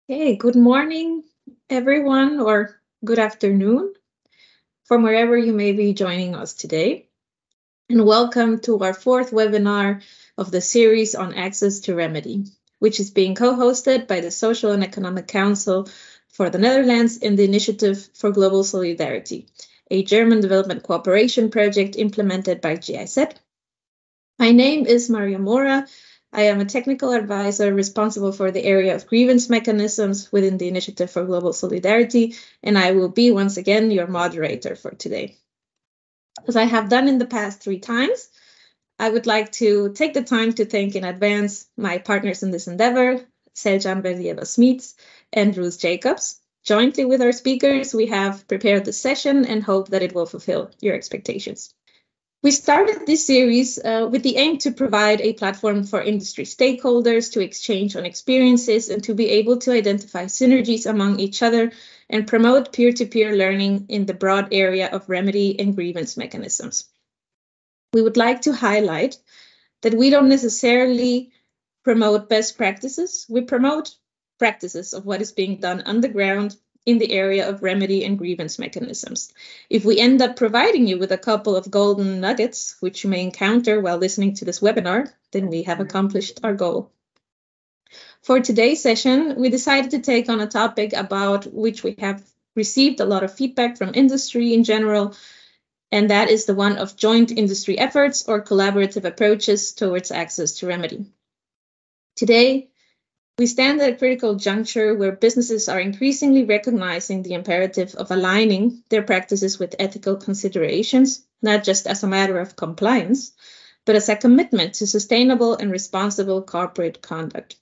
Hey, good morning, everyone, or good afternoon from wherever you may be joining us today. And welcome to our fourth webinar of the series on access to remedy, which is being co-hosted by the Social and Economic Council for the Netherlands in the Initiative for Global Solidarity, a German development cooperation project implemented by GIZ. My name is Maria Mora. I am a technical advisor responsible for the area of grievance mechanisms within the Initiative for Global Solidarity, and I will be once again your moderator for today. As I have done in the past 3 times, I would like to take the time to thank in advance my partners in this endeavor, Seljan Berdieva-Smits and Ruth Jacobs. Jointly with our speakers, we have prepared the session and hope that it will fulfill your expectations. We started this series with the aim to provide a platform for industry stakeholders to exchange on experiences and to be able to identify synergies among each other and promote peer-to-peer learning in the broad area of remedy and grievance mechanisms. We would like to highlight that we don't necessarily promote best practices. We promote practices of what is being done on the ground in the area of remedy and grievance mechanisms. If we end up providing you with a couple of golden nuggets, which you may encounter while listening to this webinar, then we have accomplished our goal. For today's session, we decided to take on a topic about which we have received a lot of feedback from industry in general, and that is the one of joint industry efforts or collaborative approaches towards access to remedy. Today, we stand at a critical juncture where businesses are increasingly recognizing the imperative of aligning their practices with ethical considerations, not just as a matter of compliance, but as a commitment to sustainable and responsible corporate conduct.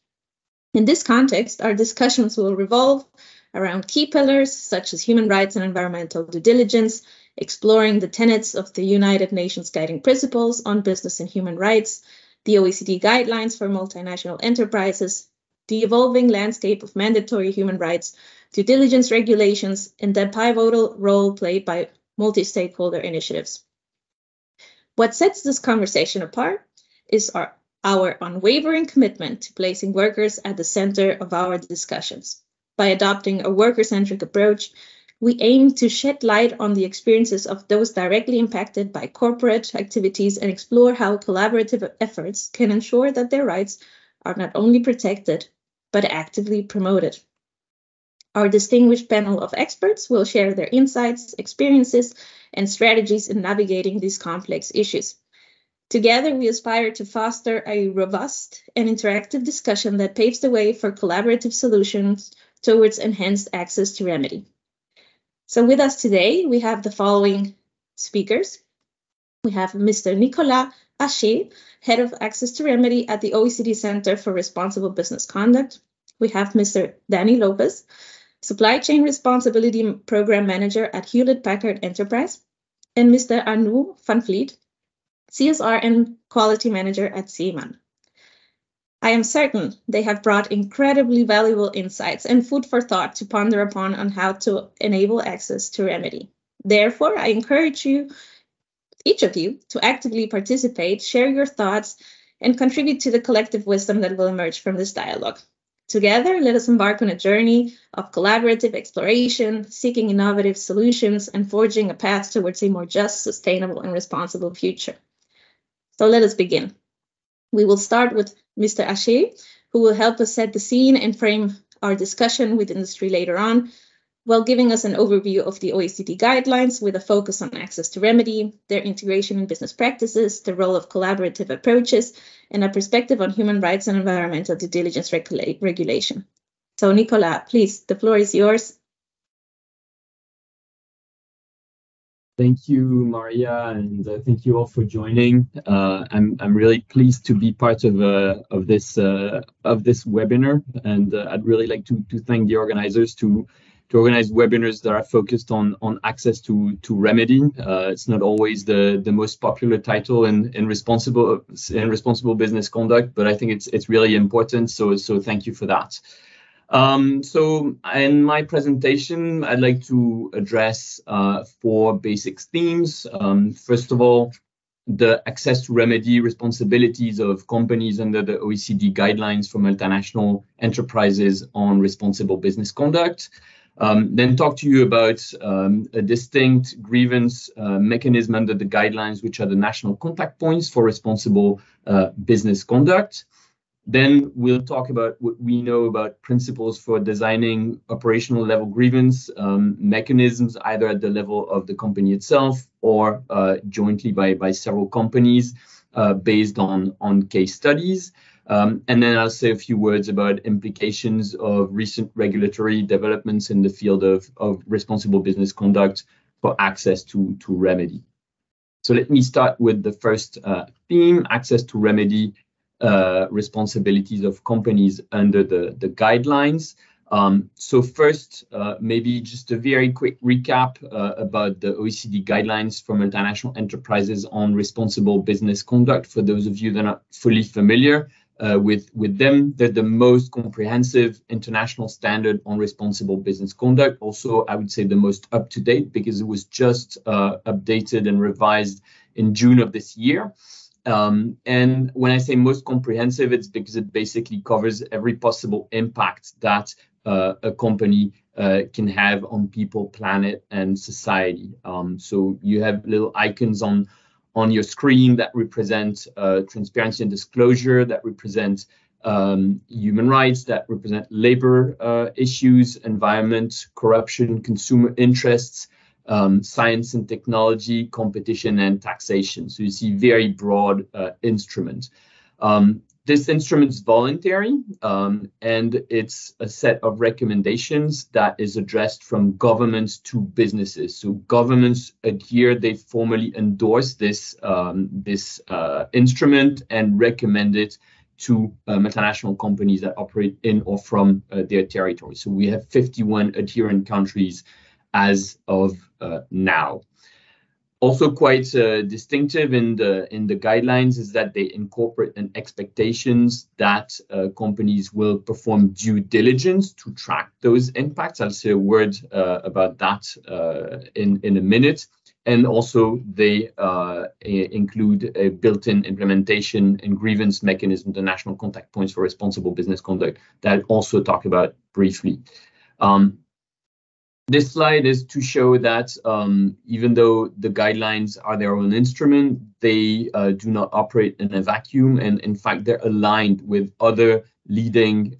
In this context, our discussions will revolve around key pillars such as human rights and environmental due diligence, exploring the tenets of the United Nations Guiding Principles on Business and Human Rights, the OECD guidelines for multinational enterprises, the evolving landscape of mandatory human rights due diligence regulations, and the pivotal role played by multi-stakeholder initiatives. What sets this conversation apart is our unwavering commitment to placing workers at the center of our discussions. By adopting a worker-centric approach, we aim to shed light on the experiences of those directly impacted by corporate activities and explore how collaborative efforts can ensure that their rights are not only protected, but actively promoted. Our distinguished panel of experts will share their insights, experiences, and strategies in navigating these complex issues. Together, we aspire to foster a robust and interactive discussion that paves the way for collaborative solutions towards enhanced access to remedy. So with us today, we have the following speakers. We have Mr. Nicolas Haché, Head of Access to Remedy at the OECD Center for Responsible Business Conduct. We have Mr. Danny Lopez, Supply Chain Responsibility Program Manager at Hewlett-Packard Enterprise, and Mr. Anu van Vliet, CSR and Quality Manager at Zeeman. I am certain they have brought incredibly valuable insights and food for thought to ponder upon on how to enable access to remedy. Therefore, I encourage you, each of you, to actively participate, share your thoughts, and contribute to the collective wisdom that will emerge from this dialogue. Together, let us embark on a journey of collaborative exploration, seeking innovative solutions, and forging a path towards a more just, sustainable, and responsible future. So let us begin. We will start with Mr. Haché, who will help us set the scene and frame our discussion with industry later on, while giving us an overview of the OECD guidelines with a focus on access to remedy, their integration in business practices, the role of collaborative approaches, and a perspective on human rights and environmental due diligence regulation. So Nicolas, please, the floor is yours. Thank you, Maria, and thank you all for joining. I'm really pleased to be part of this webinar, and I'd really like to thank the organizers to organize webinars that are focused on access to remedy. It's not always the most popular title in responsible business conduct, but I think it's really important. So thank you for that. So in my presentation, I'd like to address 4 basic themes. First of all, the access to remedy responsibilities of companies under the OECD guidelines for multinational enterprises on responsible business conduct. Then talk to you about a distinct grievance mechanism under the guidelines, which are the national contact points for responsible business conduct. Then we'll talk about what we know about principles for designing operational level grievance mechanisms, either at the level of the company itself or jointly by several companies based on case studies. And then I'll say a few words about implications of recent regulatory developments in the field of responsible business conduct for access to remedy. So let me start with the first theme, access to remedy responsibilities of companies under the guidelines. So first, maybe just a very quick recap about the OECD guidelines for multinational enterprises on responsible business conduct. For those of you that are not fully familiar with them, they're the most comprehensive international standard on responsible business conduct. Also, I would say the most up-to-date because it was just updated and revised in June of this year. And when I say most comprehensive, it's because it basically covers every possible impact that a company can have on people, planet, and society. So you have little icons on your screen that represent transparency and disclosure, that represent human rights, that represent labor issues, environment, corruption, consumer interests, science and technology, competition, and taxation. So you see very broad instruments. This instrument is voluntary, and it's a set of recommendations that is addressed from governments to businesses. So governments adhere, they formally endorse this instrument and recommend it to multinational companies that operate in or from their territory. So we have 51 adherent countries as of now. Also quite distinctive in the guidelines is that they incorporate an expectations that companies will perform due diligence to track those impacts. I'll say a word about that in a minute. And also they include a built-in implementation and grievance mechanism, the national contact points for responsible business conduct, that I'll also talk about briefly. This slide is to show that even though the guidelines are their own instrument, they do not operate in a vacuum. And in fact, they're aligned with other leading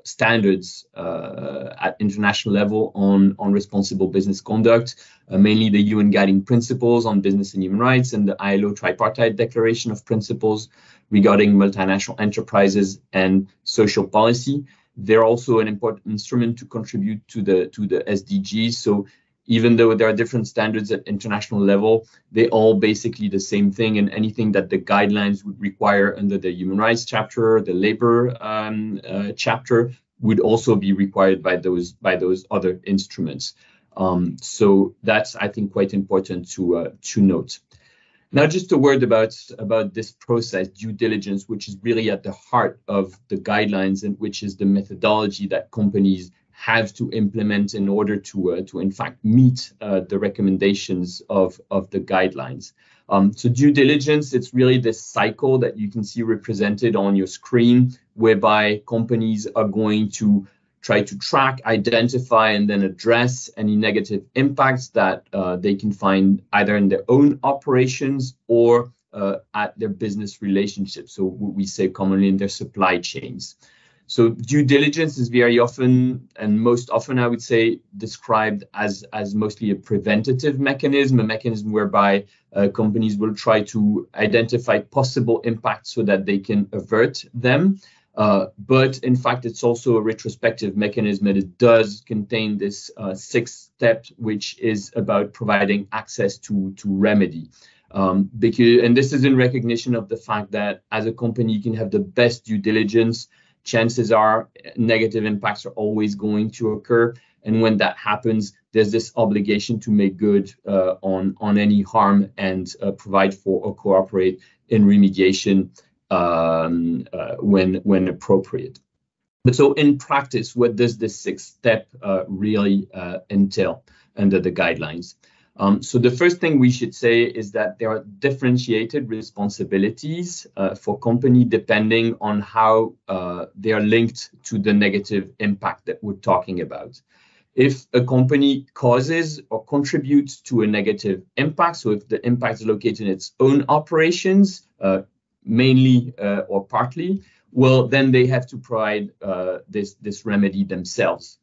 standards at international level on responsible business conduct, mainly the UN Guiding Principles on Business and Human Rights and the ILO Tripartite Declaration of Principles regarding multinational enterprises and social policy. They're also an important instrument to contribute to the SDGs. So even though there are different standards at international level, they all basically the same thing, and anything that the guidelines would require under the human rights chapter, the labor chapter, would also be required by those other instruments. So that's, I think, quite important to note. Now, just a word about this process, due diligence, which is really at the heart of the guidelines and which is the methodology that companies have to implement in order to in fact meet the recommendations of the guidelines. So due diligence, it's really this cycle that you can see represented on your screen, whereby companies are going to try to track, identify, and then address any negative impacts that they can find either in their own operations or at their business relationships. So what we say commonly in their supply chains. So due diligence is very often, and most often I would say, described as mostly a preventative mechanism, a mechanism whereby companies will try to identify possible impacts so that they can avert them. But in fact, it's also a retrospective mechanism, and it does contain this sixth step, which is about providing access to remedy. And this is in recognition of the fact that as a company, you can have the best due diligence. Chances are negative impacts are always going to occur. And when that happens, there's this obligation to make good on any harm and provide for or cooperate in remediation when appropriate. But so in practice, what does this sixth step really entail under the guidelines? So the first thing we should say is that there are differentiated responsibilities for company depending on how they are linked to the negative impact that we're talking about. If a company causes or contributes to a negative impact, so if the impact is located in its own operations, mainly or partly, well, then they have to provide this remedy themselves.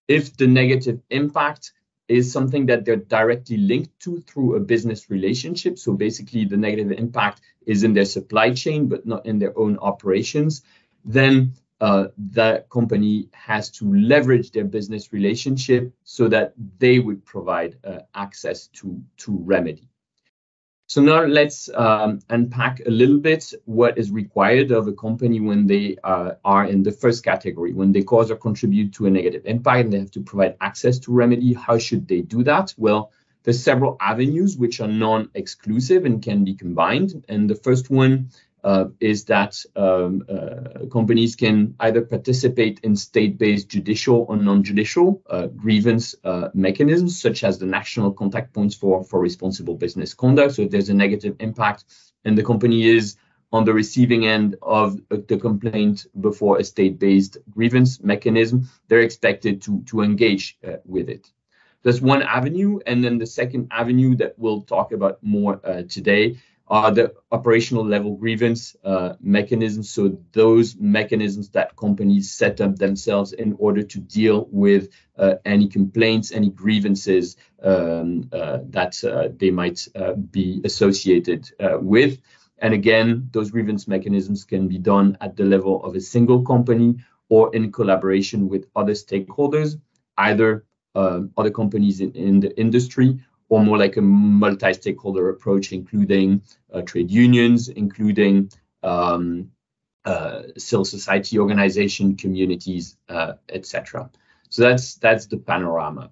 If the negative impact is something that they're directly linked to through a business relationship, so basically the negative impact is in their supply chain, but not in their own operations, then the company has to leverage their business relationship so that they would provide access to remedy. So now let's unpack a little bit what is required of a company when they are in the first category, when they cause or contribute to a negative impact and they have to provide access to remedy. How should they do that? Well, there's several avenues which are non-exclusive and can be combined. And the first one is that companies can either participate in state-based judicial or non-judicial grievance mechanisms, such as the national contact points for responsible business conduct. So if there's a negative impact and the company is on the receiving end of the complaint before a state-based grievance mechanism, they're expected to engage with it. That's one avenue. And then the second avenue that we'll talk about more today are the operational level grievance mechanisms. So those mechanisms that companies set up themselves in order to deal with any complaints, any grievances that they might be associated with. And again, those grievance mechanisms can be done at the level of a single company or in collaboration with other stakeholders, either other companies in the industry, or more like a multi-stakeholder approach, including trade unions, including civil society organization, communities, etc. So that's the panorama.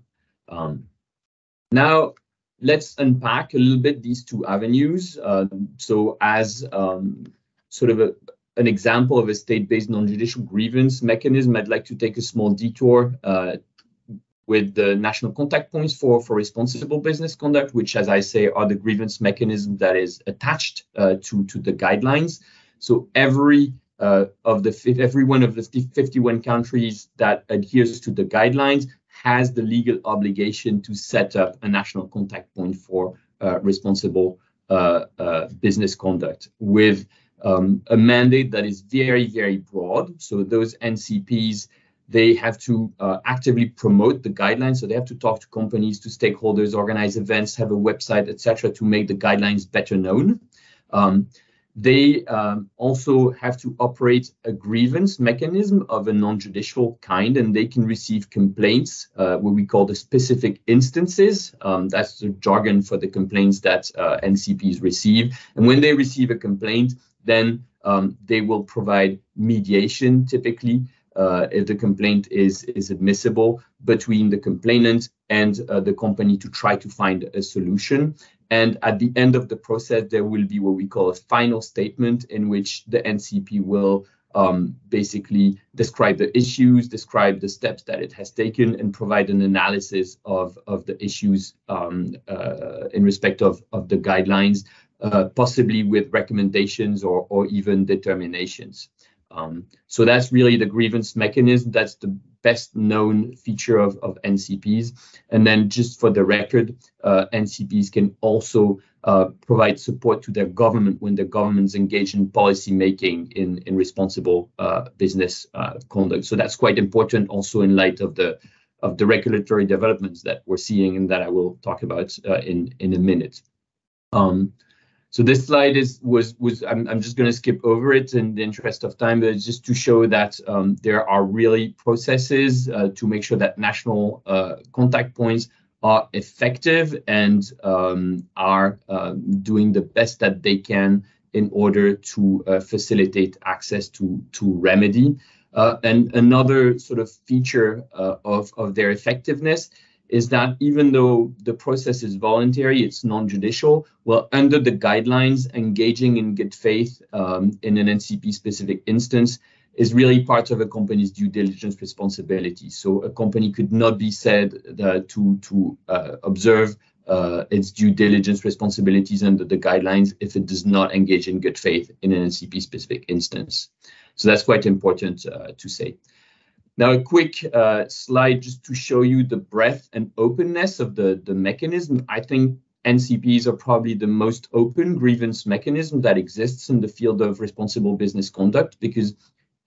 Now let's unpack a little bit these two avenues. So as sort of an example of a state-based non-judicial grievance mechanism, I'd like to take a small detour with the national contact points for responsible business conduct, which, as I say, are the grievance mechanism that is attached to the guidelines. So every one of the 51 countries that adheres to the guidelines has the legal obligation to set up a national contact point for responsible business conduct with a mandate that is very, very broad. So those NCPs, they have to actively promote the guidelines. So they have to talk to companies, to stakeholders, organize events, have a website, etc., to make the guidelines better known. They also have to operate a grievance mechanism of a non-judicial kind, and they can receive complaints, what we call the specific instances. That's the jargon for the complaints that NCPs receive. And when they receive a complaint, then they will provide mediation, typically, if the complaint is admissible, between the complainant and the company to try to find a solution. And at the end of the process, there will be what we call a final statement in which the NCP will basically describe the issues, describe the steps that it has taken, and provide an analysis of the issues in respect of the guidelines, possibly with recommendations or even determinations. So that's really the grievance mechanism. That's the best known feature of NCPs. And then just for the record, NCPs can also provide support to their government when their governments engage in policy making in responsible business conduct. So that's quite important also in light of the regulatory developments that we're seeing and that I will talk about in a minute. So this slide I'm just going to skip over it in the interest of time, but it's just to show that there are really processes to make sure that national contact points are effective and are doing the best that they can in order to facilitate access to remedy. And another sort of feature of their effectiveness is that even though the process is voluntary, it's non-judicial, well, under the guidelines, engaging in good faith in an NCP-specific instance is really part of a company's due diligence responsibility. So a company could not be said to observe its due diligence responsibilities under the guidelines if it does not engage in good faith in an NCP-specific instance. So that's quite important to say. Now, a quick slide just to show you the breadth and openness of the mechanism. I think NCPs are probably the most open grievance mechanism that exists in the field of responsible business conduct, because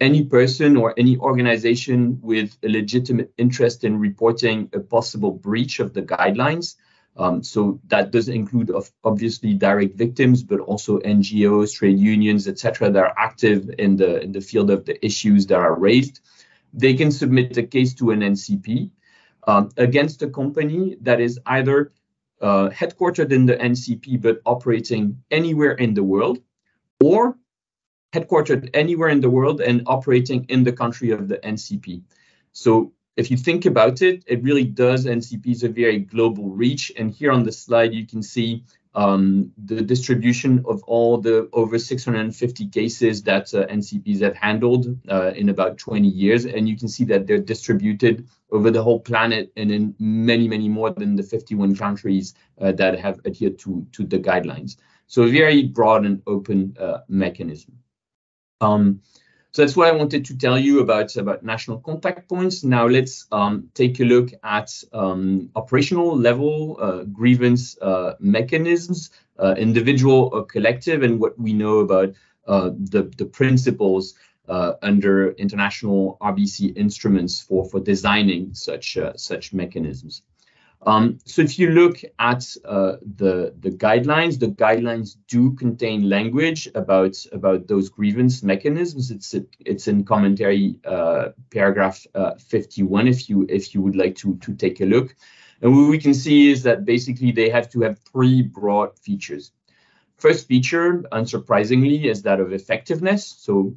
any person or any organization with a legitimate interest in reporting a possible breach of the guidelines, so that does include obviously direct victims, but also NGOs, trade unions, etc., that are active in the field of the issues that are raised. They can submit a case to an NCP against a company that is either headquartered in the NCP but operating anywhere in the world, or headquartered anywhere in the world and operating in the country of the NCP. So if you think about it, it really does NCPs a very global reach. And here on the slide, you can see the distribution of all the over 650 cases that NCPs have handled in about 20 years. And you can see that they're distributed over the whole planet and in many, many more than the 51 countries that have adhered to the guidelines. So a very broad and open mechanism. So that's what I wanted to tell you about national contact points. Now let's take a look at operational level grievance mechanisms, individual or collective, and what we know about the principles under international RBC instruments for designing such mechanisms. So if you look at the guidelines do contain language about those grievance mechanisms. It's in commentary paragraph 51 if you would like to take a look. And what we can see is that basically they have to have three broad features. First feature, unsurprisingly, is that of effectiveness. So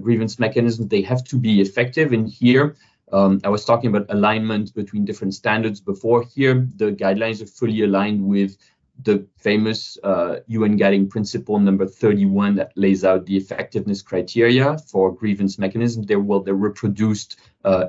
grievance mechanisms, they have to be effective. And here, I was talking about alignment between different standards before. Here, the guidelines are fully aligned with the famous UN guiding principle number 31 that lays out the effectiveness criteria for grievance mechanisms. They're reproduced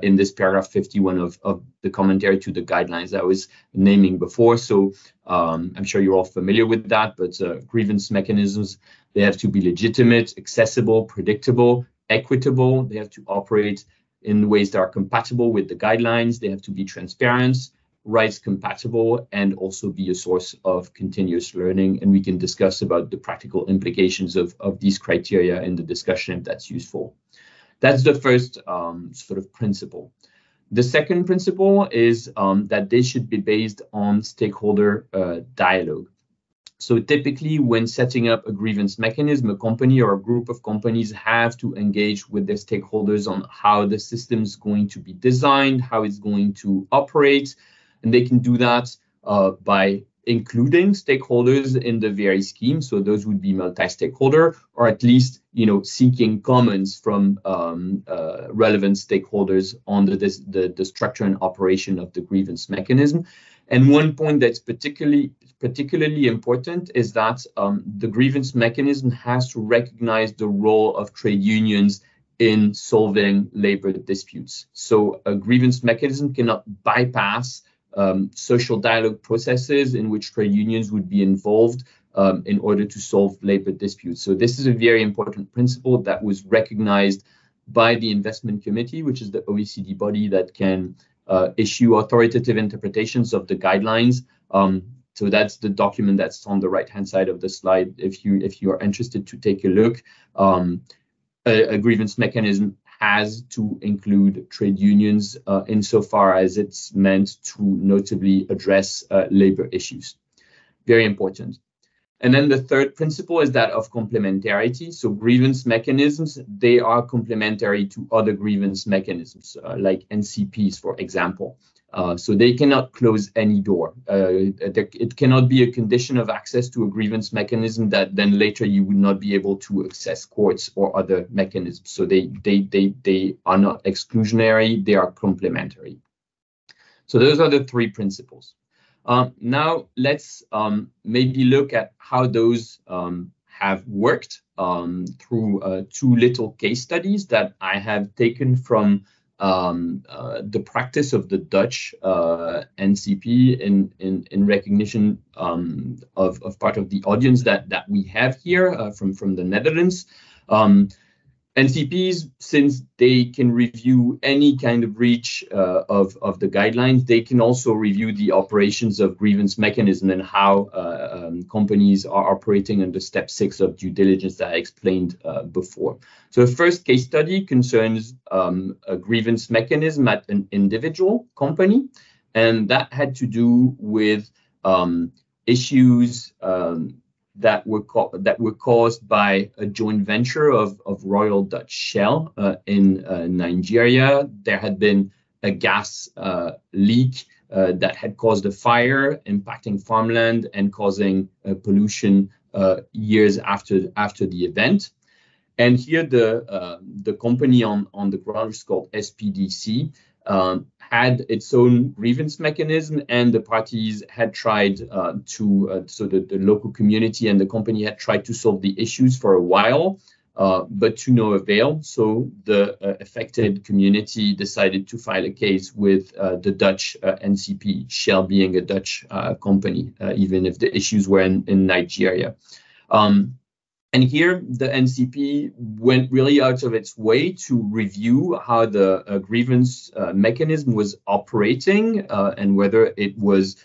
in this paragraph 51 of the commentary to the guidelines I was naming before. So I'm sure you're all familiar with that, but grievance mechanisms, they have to be legitimate, accessible, predictable, equitable. They have to operate in ways that are compatible with the guidelines. They have to be transparent, rights compatible, and also be a source of continuous learning. And we can discuss about the practical implications of these criteria in the discussion if that's useful. That's the first sort of principle. The second principle is that they should be based on stakeholder dialogue. So typically, when setting up a grievance mechanism, a company or a group of companies have to engage with their stakeholders on how the system is going to be designed, how it's going to operate. And they can do that by including stakeholders in the very scheme. So those would be multi-stakeholder, or at least, seeking comments from relevant stakeholders on the structure and operation of the grievance mechanism. And one point that's particularly important is that the grievance mechanism has to recognize the role of trade unions in solving labor disputes. So a grievance mechanism cannot bypass social dialogue processes in which trade unions would be involved in order to solve labor disputes. So this is a very important principle that was recognized by the Investment Committee, which is the OECD body that can issue authoritative interpretations of the guidelines. So that's the document that's on the right-hand side of the slide. If you are interested to take a look, a grievance mechanism has to include trade unions insofar as it's meant to notably address labor issues. Very important. And then the third principle is that of complementarity. So grievance mechanisms, they are complementary to other grievance mechanisms, like NCPs, for example. So they cannot close any door. It cannot be a condition of access to a grievance mechanism that then later you would not be able to access courts or other mechanisms. So they are not exclusionary, they are complementary. So those are the three principles. Now let's maybe look at how those have worked through two little case studies that I have taken from the practice of the Dutch NCP in recognition of part of the audience that we have here from the Netherlands. NCPs, since they can review any kind of breach of the guidelines, they can also review the operations of grievance mechanism and how companies are operating under step 6 of due diligence that I explained before. So the first case study concerns a grievance mechanism at an individual company, and that had to do with issues that were caused by a joint venture of Royal Dutch Shell in Nigeria. There had been a gas leak that had caused a fire, impacting farmland and causing pollution years after the event. And here the company on the ground, which is called SPDC, had its own grievance mechanism, and the parties had tried so the local community and the company had tried to solve the issues for a while, but to no avail. So the affected community decided to file a case with the Dutch NCP, Shell being a Dutch company, even if the issues were in Nigeria. And here, the NCP went really out of its way to review how the grievance mechanism was operating and whether it was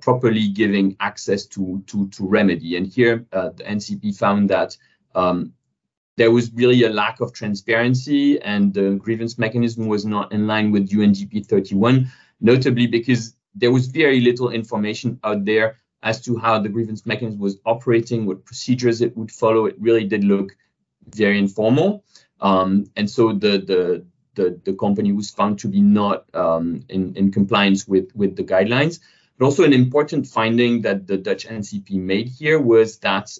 properly giving access to remedy. And here, the NCP found that there was really a lack of transparency, and the grievance mechanism was not in line with UNGP 31, notably because there was very little information out there as to how the grievance mechanism was operating, what procedures it would follow. It really did look very informal. And so the company was found to be not in compliance with the guidelines. But also an important finding that the Dutch NCP made here was that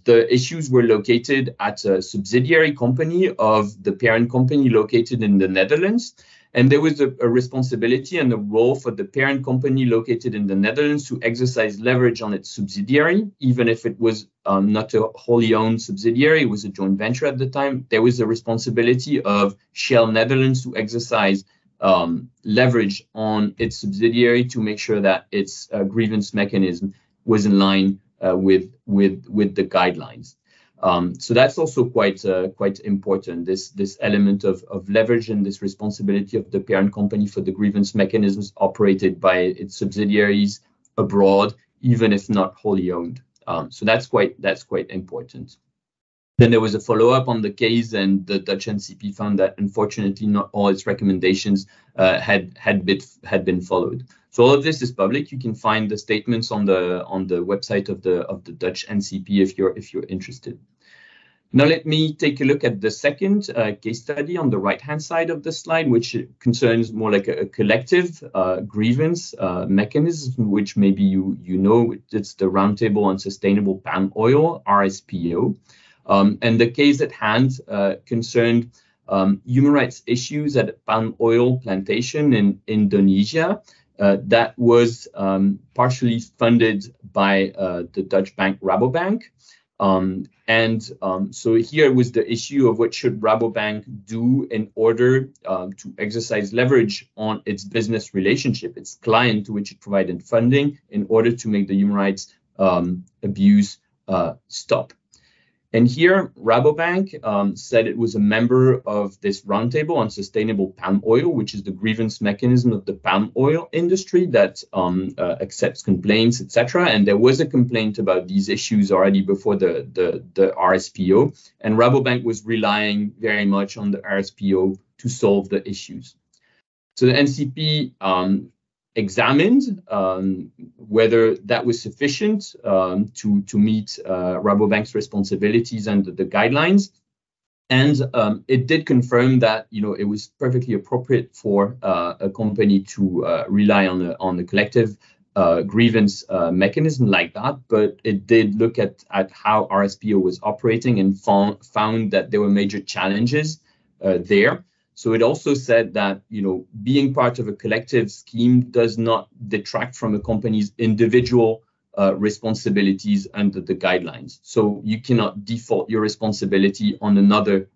the issues were located at a subsidiary company of the parent company located in the Netherlands. And there was a responsibility and a role for the parent company located in the Netherlands to exercise leverage on its subsidiary, even if it was not a wholly owned subsidiary, it was a joint venture at the time. There was a responsibility of Shell Netherlands to exercise leverage on its subsidiary to make sure that its grievance mechanism was in line with the guidelines. So that's also quite important, this element of leverage and this responsibility of the parent company for the grievance mechanisms operated by its subsidiaries abroad, even if not wholly owned. So that's quite important. Then there was a follow-up on the case, and the Dutch NCP found that unfortunately not all its recommendations had been followed. So all of this is public. You can find the statements on the website of the Dutch NCP if you're interested. Now let me take a look at the second case study on the right-hand side of the slide, which concerns more like a collective grievance mechanism, which maybe you know. It's the Roundtable on Sustainable Palm Oil, RSPO. And the case at hand concerned human rights issues at a palm oil plantation in Indonesia that was partially funded by the Dutch bank Rabobank. So here was the issue of what should Rabobank do in order to exercise leverage on its business relationship, its client to which it provided funding, in order to make the human rights abuse stop. And here, Rabobank said it was a member of this roundtable on sustainable palm oil, which is the grievance mechanism of the palm oil industry that accepts complaints, etc. And there was a complaint about these issues already before the RSPO, and Rabobank was relying very much on the RSPO to solve the issues. So the NCP examined whether that was sufficient to meet Rabobank's responsibilities under the guidelines, and it did confirm that it was perfectly appropriate for a company to rely on a collective grievance mechanism like that. But it did look at how RSPO was operating and found that there were major challenges there. So it also said that, being part of a collective scheme does not detract from a company's individual responsibilities under the guidelines. So you cannot default your responsibility on another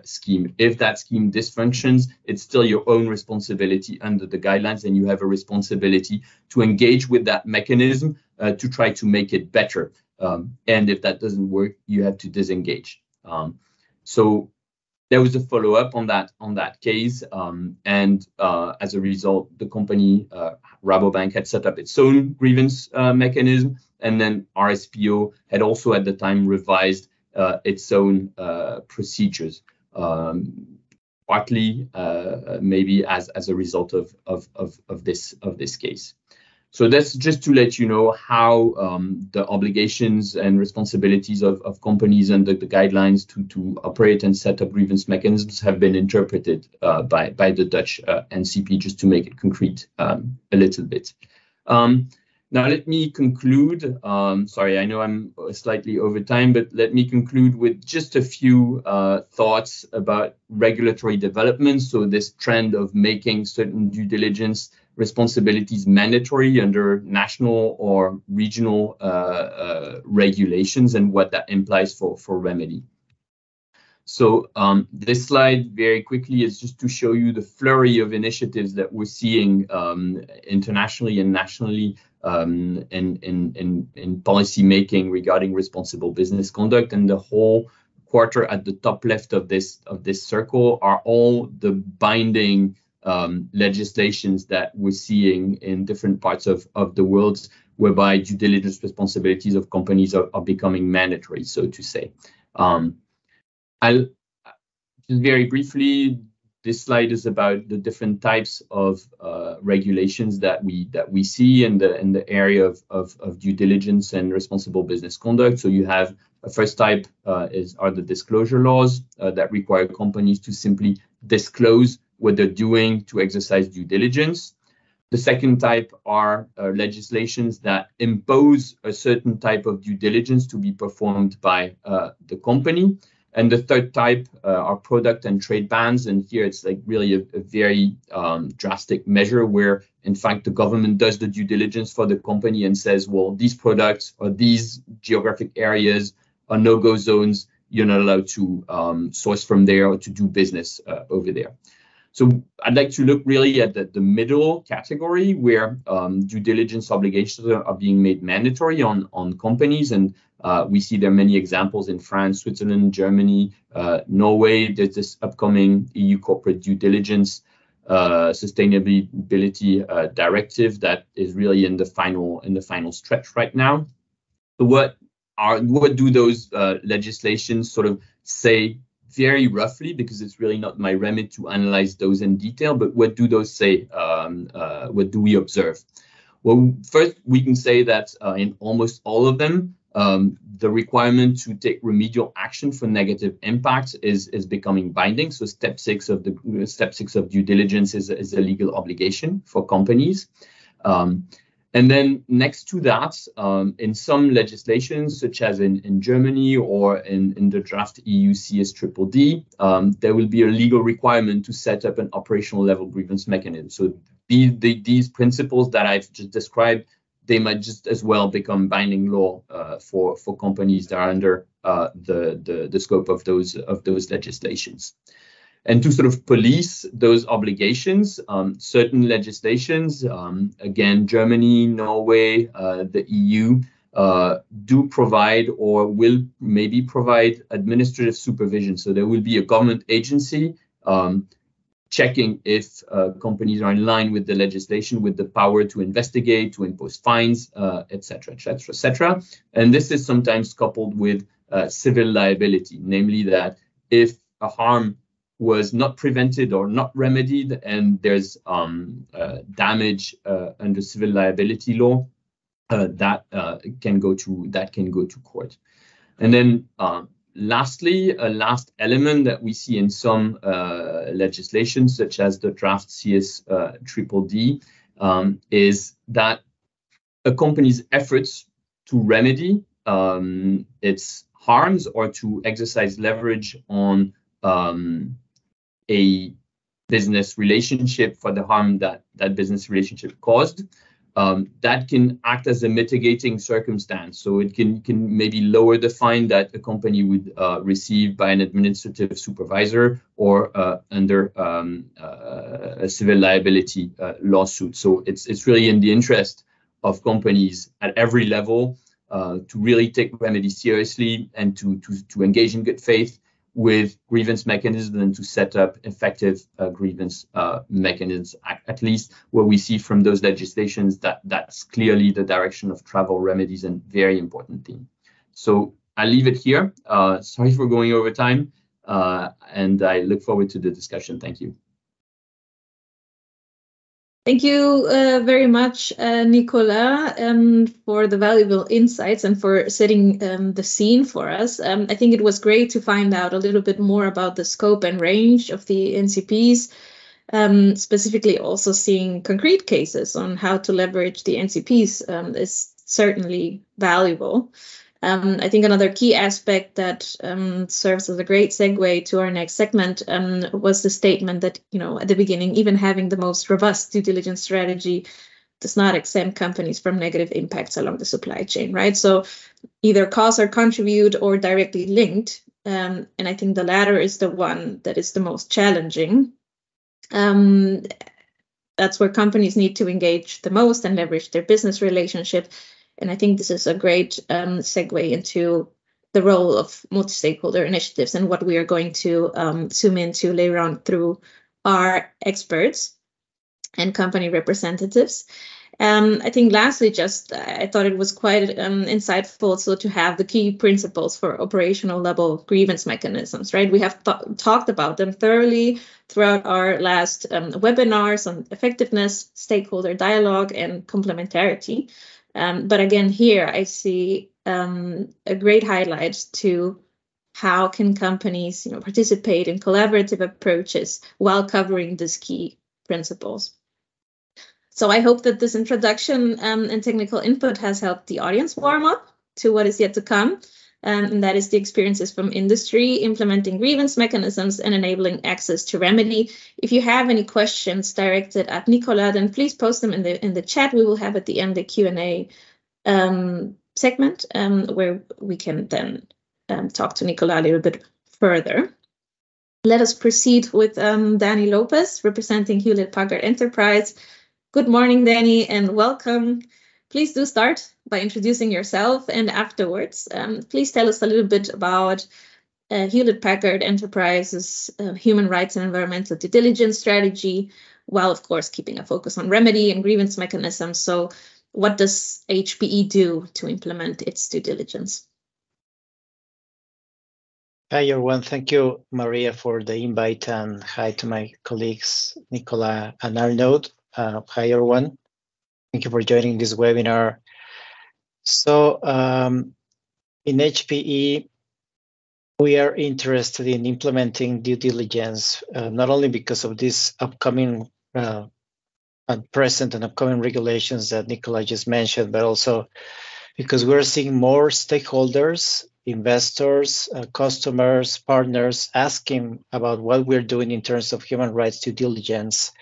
scheme. If that scheme dysfunctions, it's still your own responsibility under the guidelines, and you have a responsibility to engage with that mechanism to try to make it better. And if that doesn't work, you have to disengage. So there was a follow-up on that case, and as a result, the company Rabobank had set up its own grievance mechanism, and then RSPO had also at the time revised its own procedures, partly maybe as a result of this case. So that's just to let you know how the obligations and responsibilities of companies under the guidelines to operate and set up grievance mechanisms have been interpreted by the Dutch NCP, just to make it concrete a little bit. Now, let me conclude. Sorry, I know I'm slightly over time, but let me conclude with just a few thoughts about regulatory developments. So this trend of making certain due diligence responsibilities mandatory under national or regional regulations and what that implies for remedy. So this slide very quickly is just to show you the flurry of initiatives that we're seeing internationally and nationally in policy making regarding responsible business conduct. And the whole quarter at the top left of this circle are all the binding legislations that we're seeing in different parts of the world, whereby due diligence responsibilities of companies are becoming mandatory, so to say. I'll just very briefly, this slide is about the different types of regulations that we see in the area of due diligence and responsible business conduct. So you have a first type are the disclosure laws that require companies to simply disclose what they're doing to exercise due diligence. The second type are legislations that impose a certain type of due diligence to be performed by the company. And the third type are product and trade bans. And here it's like really a very drastic measure where, in fact, the government does the due diligence for the company and says, well, these products or these geographic areas are no-go zones. You're not allowed to source from there or to do business over there. So I'd like to look really at the middle category where due diligence obligations are being made mandatory on companies. And we see there are many examples in France, Switzerland, Germany, Norway. There's this upcoming EU corporate due diligence sustainability directive that is really in the final stretch right now. So what do those legislations sort of say? Very roughly, because it's really not my remit to analyze those in detail, but what do those say? What do we observe? Well, first, we can say that in almost all of them, the requirement to take remedial action for negative impacts is becoming binding. So step six of due diligence is a legal obligation for companies. And then next to that, in some legislations, such as in Germany or in the draft EU CSDDD, there will be a legal requirement to set up an operational level grievance mechanism. So these principles that I've just described, they might just as well become binding law for companies that are under the scope of those legislations. And to sort of police those obligations, certain legislations, again, Germany, Norway, the EU, do provide or will maybe provide administrative supervision. So there will be a government agency checking if companies are in line with the legislation, with the power to investigate, to impose fines, et cetera, et cetera, et cetera. And this is sometimes coupled with civil liability, namely that if a harm was not prevented or not remedied, and there's damage under civil liability law, that can go to court. And then lastly, a last element that we see in some legislation, such as the draft CSDDD, is that a company's efforts to remedy its harms or to exercise leverage on a business relationship for the harm that business relationship caused that can act as a mitigating circumstance. So it can maybe lower the fine that a company would receive by an administrative supervisor or under a civil liability lawsuit. So it's really in the interest of companies at every level to really take remedy seriously and to engage in good faith with grievance mechanisms and to set up effective grievance mechanisms, at least what we see from those legislations, that's clearly the direction of travel remedies and very important theme. So I'll leave it here. Sorry for going over time, and I look forward to the discussion. Thank you. Thank you very much, Nicolas, for the valuable insights and for setting the scene for us. I think it was great to find out a little bit more about the scope and range of the NCPs, specifically also seeing concrete cases on how to leverage the NCPs is certainly valuable. I think another key aspect that serves as a great segue to our next segment was the statement that, at the beginning, even having the most robust due diligence strategy does not exempt companies from negative impacts along the supply chain, right? So either cause or contribute or directly linked. And I think the latter is the one that is the most challenging. That's where companies need to engage the most and leverage their business relationship. And I think this is a great segue into the role of multi-stakeholder initiatives and what we are going to zoom into later on through our experts and company representatives. I think lastly, I thought it was quite insightful also to have the key principles for operational level grievance mechanisms, right? We have talked about them thoroughly throughout our last webinars on effectiveness, stakeholder dialogue, and complementarity. But again, here I see a great highlight to how can companies participate in collaborative approaches while covering these key principles. So I hope that this introduction and technical input has helped the audience warm up to what is yet to come, and that is the experiences from industry, implementing grievance mechanisms and enabling access to remedy. If you have any questions directed at Nicolas, then please post them in the chat. We will have at the end the Q&A segment where we can then talk to Nicolas a little bit further. Let us proceed with Danny Lopez, representing Hewlett-Packard Enterprise. Good morning, Danny, and welcome. Please do start by introducing yourself, and afterwards, please tell us a little bit about Hewlett-Packard Enterprise's human rights and environmental due diligence strategy, while, of course, keeping a focus on remedy and grievance mechanisms. So what does HPE do to implement its due diligence? Hi, everyone. Thank you, Maria, for the invite, and hi to my colleagues, Nicolas and Arnaud. Hi, everyone. Thank you for joining this webinar. So in HPE, we are interested in implementing due diligence, not only because of this upcoming present and upcoming regulations that Nicolas just mentioned, but also because we're seeing more stakeholders, investors, customers, partners asking about what we're doing in terms of human rights due diligence,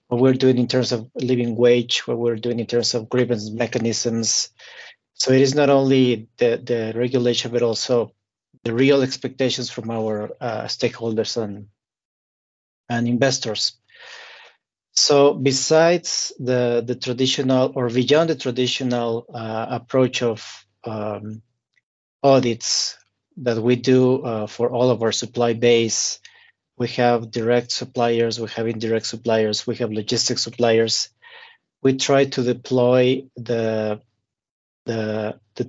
what we're doing in terms of living wage, what we're doing in terms of grievance mechanisms. So it is not only the regulation, but also the real expectations from our stakeholders and investors. So besides the traditional or beyond the traditional approach of audits that we do for all of our supply base, we have direct suppliers, we have indirect suppliers, we have logistics suppliers. We try to deploy the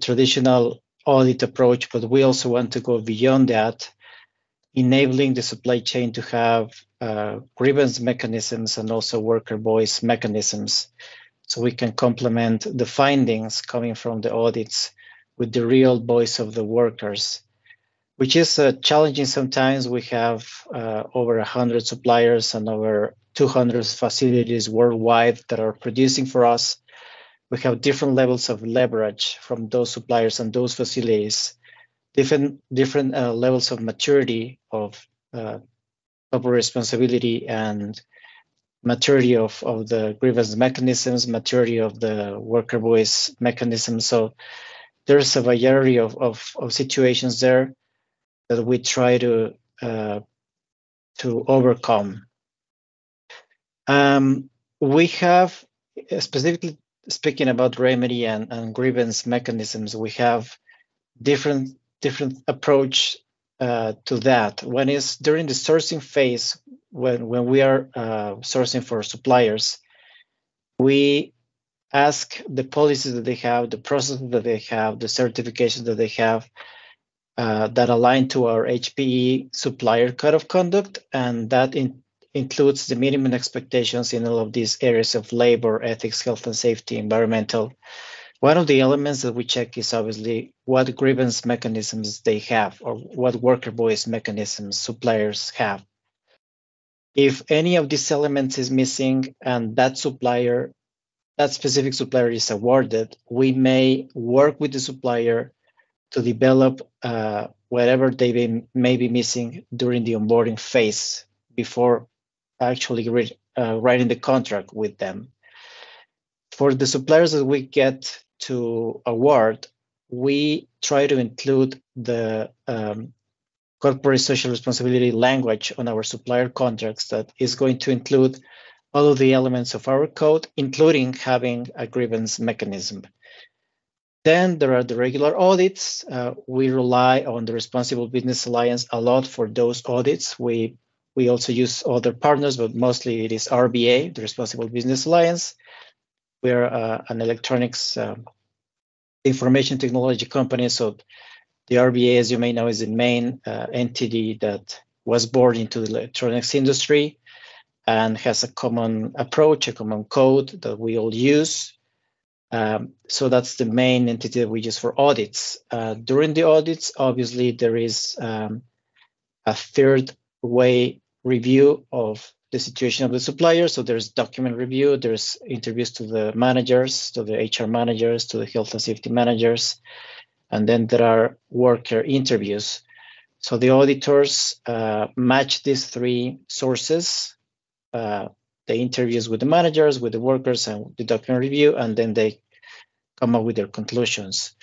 traditional audit approach, but we also want to go beyond that, enabling the supply chain to have grievance mechanisms and also worker voice mechanisms, so we can complement the findings coming from the audits with the real voice of the workers, which is challenging sometimes. We have over 100 suppliers and over 200 facilities worldwide that are producing for us. We have different levels of leverage from those suppliers and those facilities, different levels of maturity of responsibility and maturity of the grievance mechanisms, maturity of the worker voice mechanism. So there's a variety of situations there that we try to overcome. We have, specifically speaking about remedy and grievance mechanisms, we have different approach to that. One is during the sourcing phase, when we are sourcing for suppliers, we ask the policies that they have, the processes that they have, the certifications that they have that align to our HPE supplier code of conduct, and that includes the minimum expectations in all of these areas of labor, ethics, health and safety, environmental. One of the elements that we check is obviously what grievance mechanisms they have, or what worker voice mechanisms suppliers have. If any of these elements is missing and that specific supplier is awarded, we may work with the supplier to develop whatever they may be missing during the onboarding phase before actually writing the contract with them. For the suppliers that we get to award, we try to include the corporate social responsibility language on our supplier contracts that is going to include all of the elements of our code, including having a grievance mechanism. Then there are the regular audits. We rely on the Responsible Business Alliance a lot for those audits. We also use other partners, but mostly it is RBA, the Responsible Business Alliance. We're an electronics information technology company, so the RBA, as you may know, is the main entity that was born into the electronics industry and has a common approach, a common code that we all use. So that's the main entity that we use for audits. During the audits, obviously, there is a third way review of the situation of the supplier. So there's document review, there's interviews to the managers, to the HR managers, to the health and safety managers, and then there are worker interviews. So the auditors match these three sources, the interviews with the managers, with the workers, and the document review, and then they come up with their conclusions.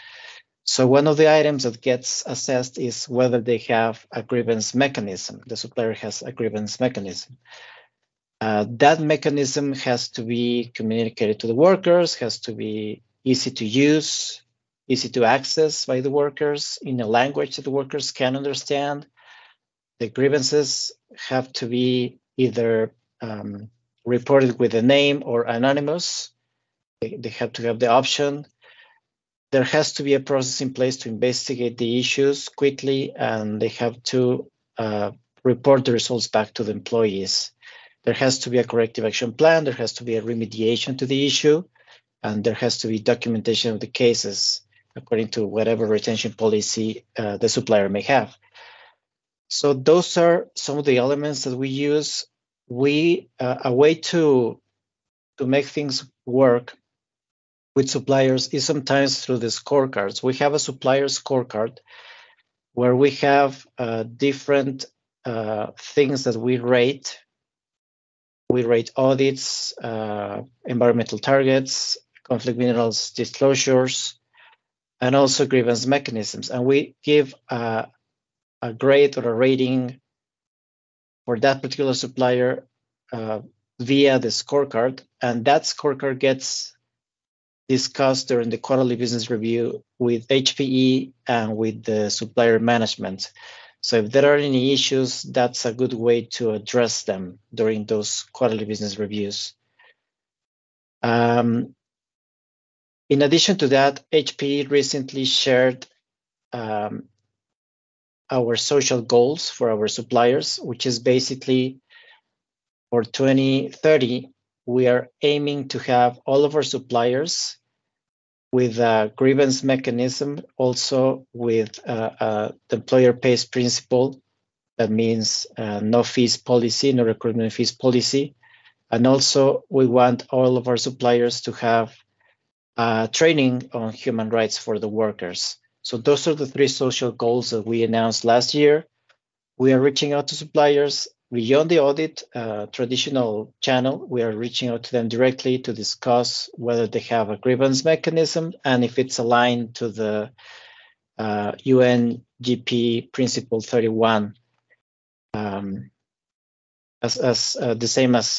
So one of the items that gets assessed is whether they have a grievance mechanism. The supplier has a grievance mechanism. That mechanism has to be communicated to the workers, has to be easy to use, easy to access by the workers in a language that the workers can understand. The grievances have to be either reported with a name or anonymous. They have to have the option. There has to be a process in place to investigate the issues quickly, and they have to report the results back to the employees. There has to be a corrective action plan. There has to be a remediation to the issue, and there has to be documentation of the cases according to whatever retention policy the supplier may have. So those are some of the elements that we use. A way to make things work with suppliers is sometimes through the scorecards. We have a supplier scorecard where we have different things that we rate. We rate audits, environmental targets, conflict minerals disclosures, and also grievance mechanisms. And we give a grade or a rating for that particular supplier via the scorecard. And that scorecard gets discussed during the quarterly business review with HPE and with the supplier management. So if there are any issues, that's a good way to address them during those quarterly business reviews. In addition to that, HPE recently shared our social goals for our suppliers, which is basically for 2030, we are aiming to have all of our suppliers with a grievance mechanism, also with the employer pays principle. That means no fees policy, no recruitment fees policy. And also we want all of our suppliers to have training on human rights for the workers. So those are the three social goals that we announced last year. We are reaching out to suppliers beyond the audit traditional channel, we are reaching out to them directly to discuss whether they have a grievance mechanism and if it's aligned to the UNGP Principle 31, as the same as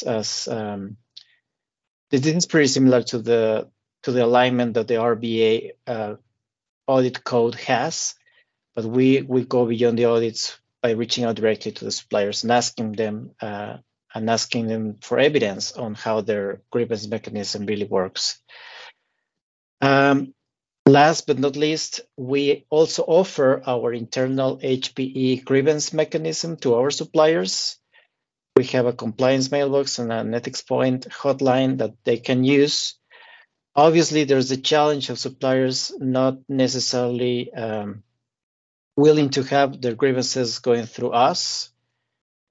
this is pretty similar to the alignment that the RBA audit code has, but we go beyond the audits by reaching out directly to the suppliers and asking them for evidence on how their grievance mechanism really works. Last but not least, we also offer our internal HPE grievance mechanism to our suppliers. We have a compliance mailbox and an ethics point hotline that they can use. Obviously, there's the challenge of suppliers not necessarily willing to have their grievances going through us.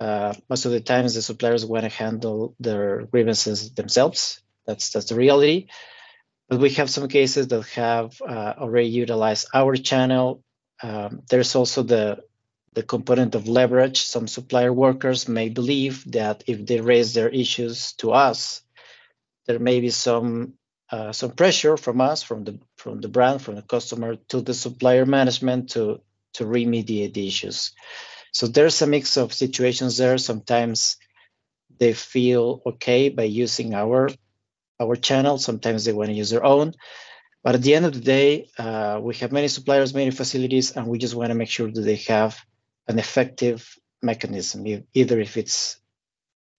Most of the times, the suppliers want to handle their grievances themselves. That's the reality. But we have some cases that have already utilized our channel. There's also the component of leverage. Some supplier workers may believe that if they raise their issues to us, there may be some pressure from us, from the brand, from the customer to the supplier management to remediate the issues. So there's a mix of situations there. Sometimes they feel okay by using our channel. Sometimes they want to use their own. But at the end of the day, we have many suppliers, many facilities, and we just want to make sure that they have an effective mechanism, either if it's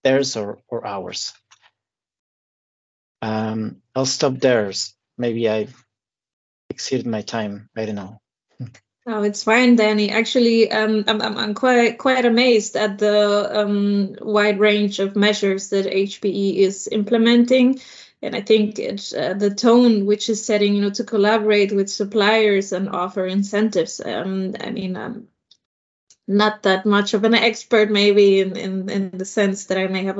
theirs or ours. I'll stop there. Maybe I've exceeded my time. I don't know. Oh, it's fine, Danny. Actually, I'm quite amazed at the wide range of measures that HPE is implementing, and I think it's the tone which is setting, to collaborate with suppliers and offer incentives. I mean, not that much of an expert, maybe in the sense that I may have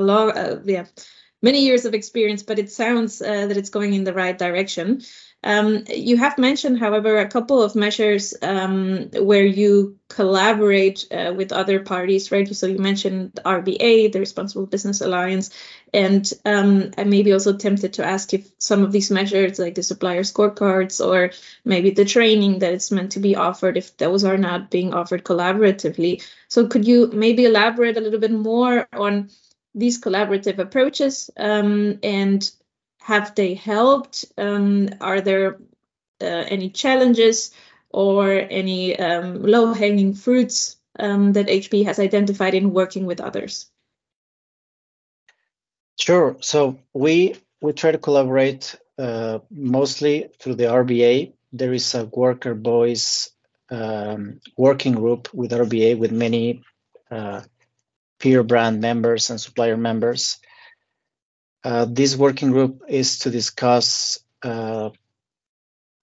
many years of experience, but it sounds that it's going in the right direction. You have mentioned, however, a couple of measures where you collaborate with other parties, right? So you mentioned RBA, the Responsible Business Alliance, and I may be also tempted to ask if some of these measures, like the supplier scorecards or maybe the training that it's meant to be offered, if those are not being offered collaboratively. So could you maybe elaborate a little bit more on these collaborative approaches, and have they helped? Are there any challenges or any low-hanging fruits that HPE has identified in working with others? Sure. So we try to collaborate mostly through the RBA. There is a worker voice working group with RBA with many peer brand members and supplier members. This working group is to discuss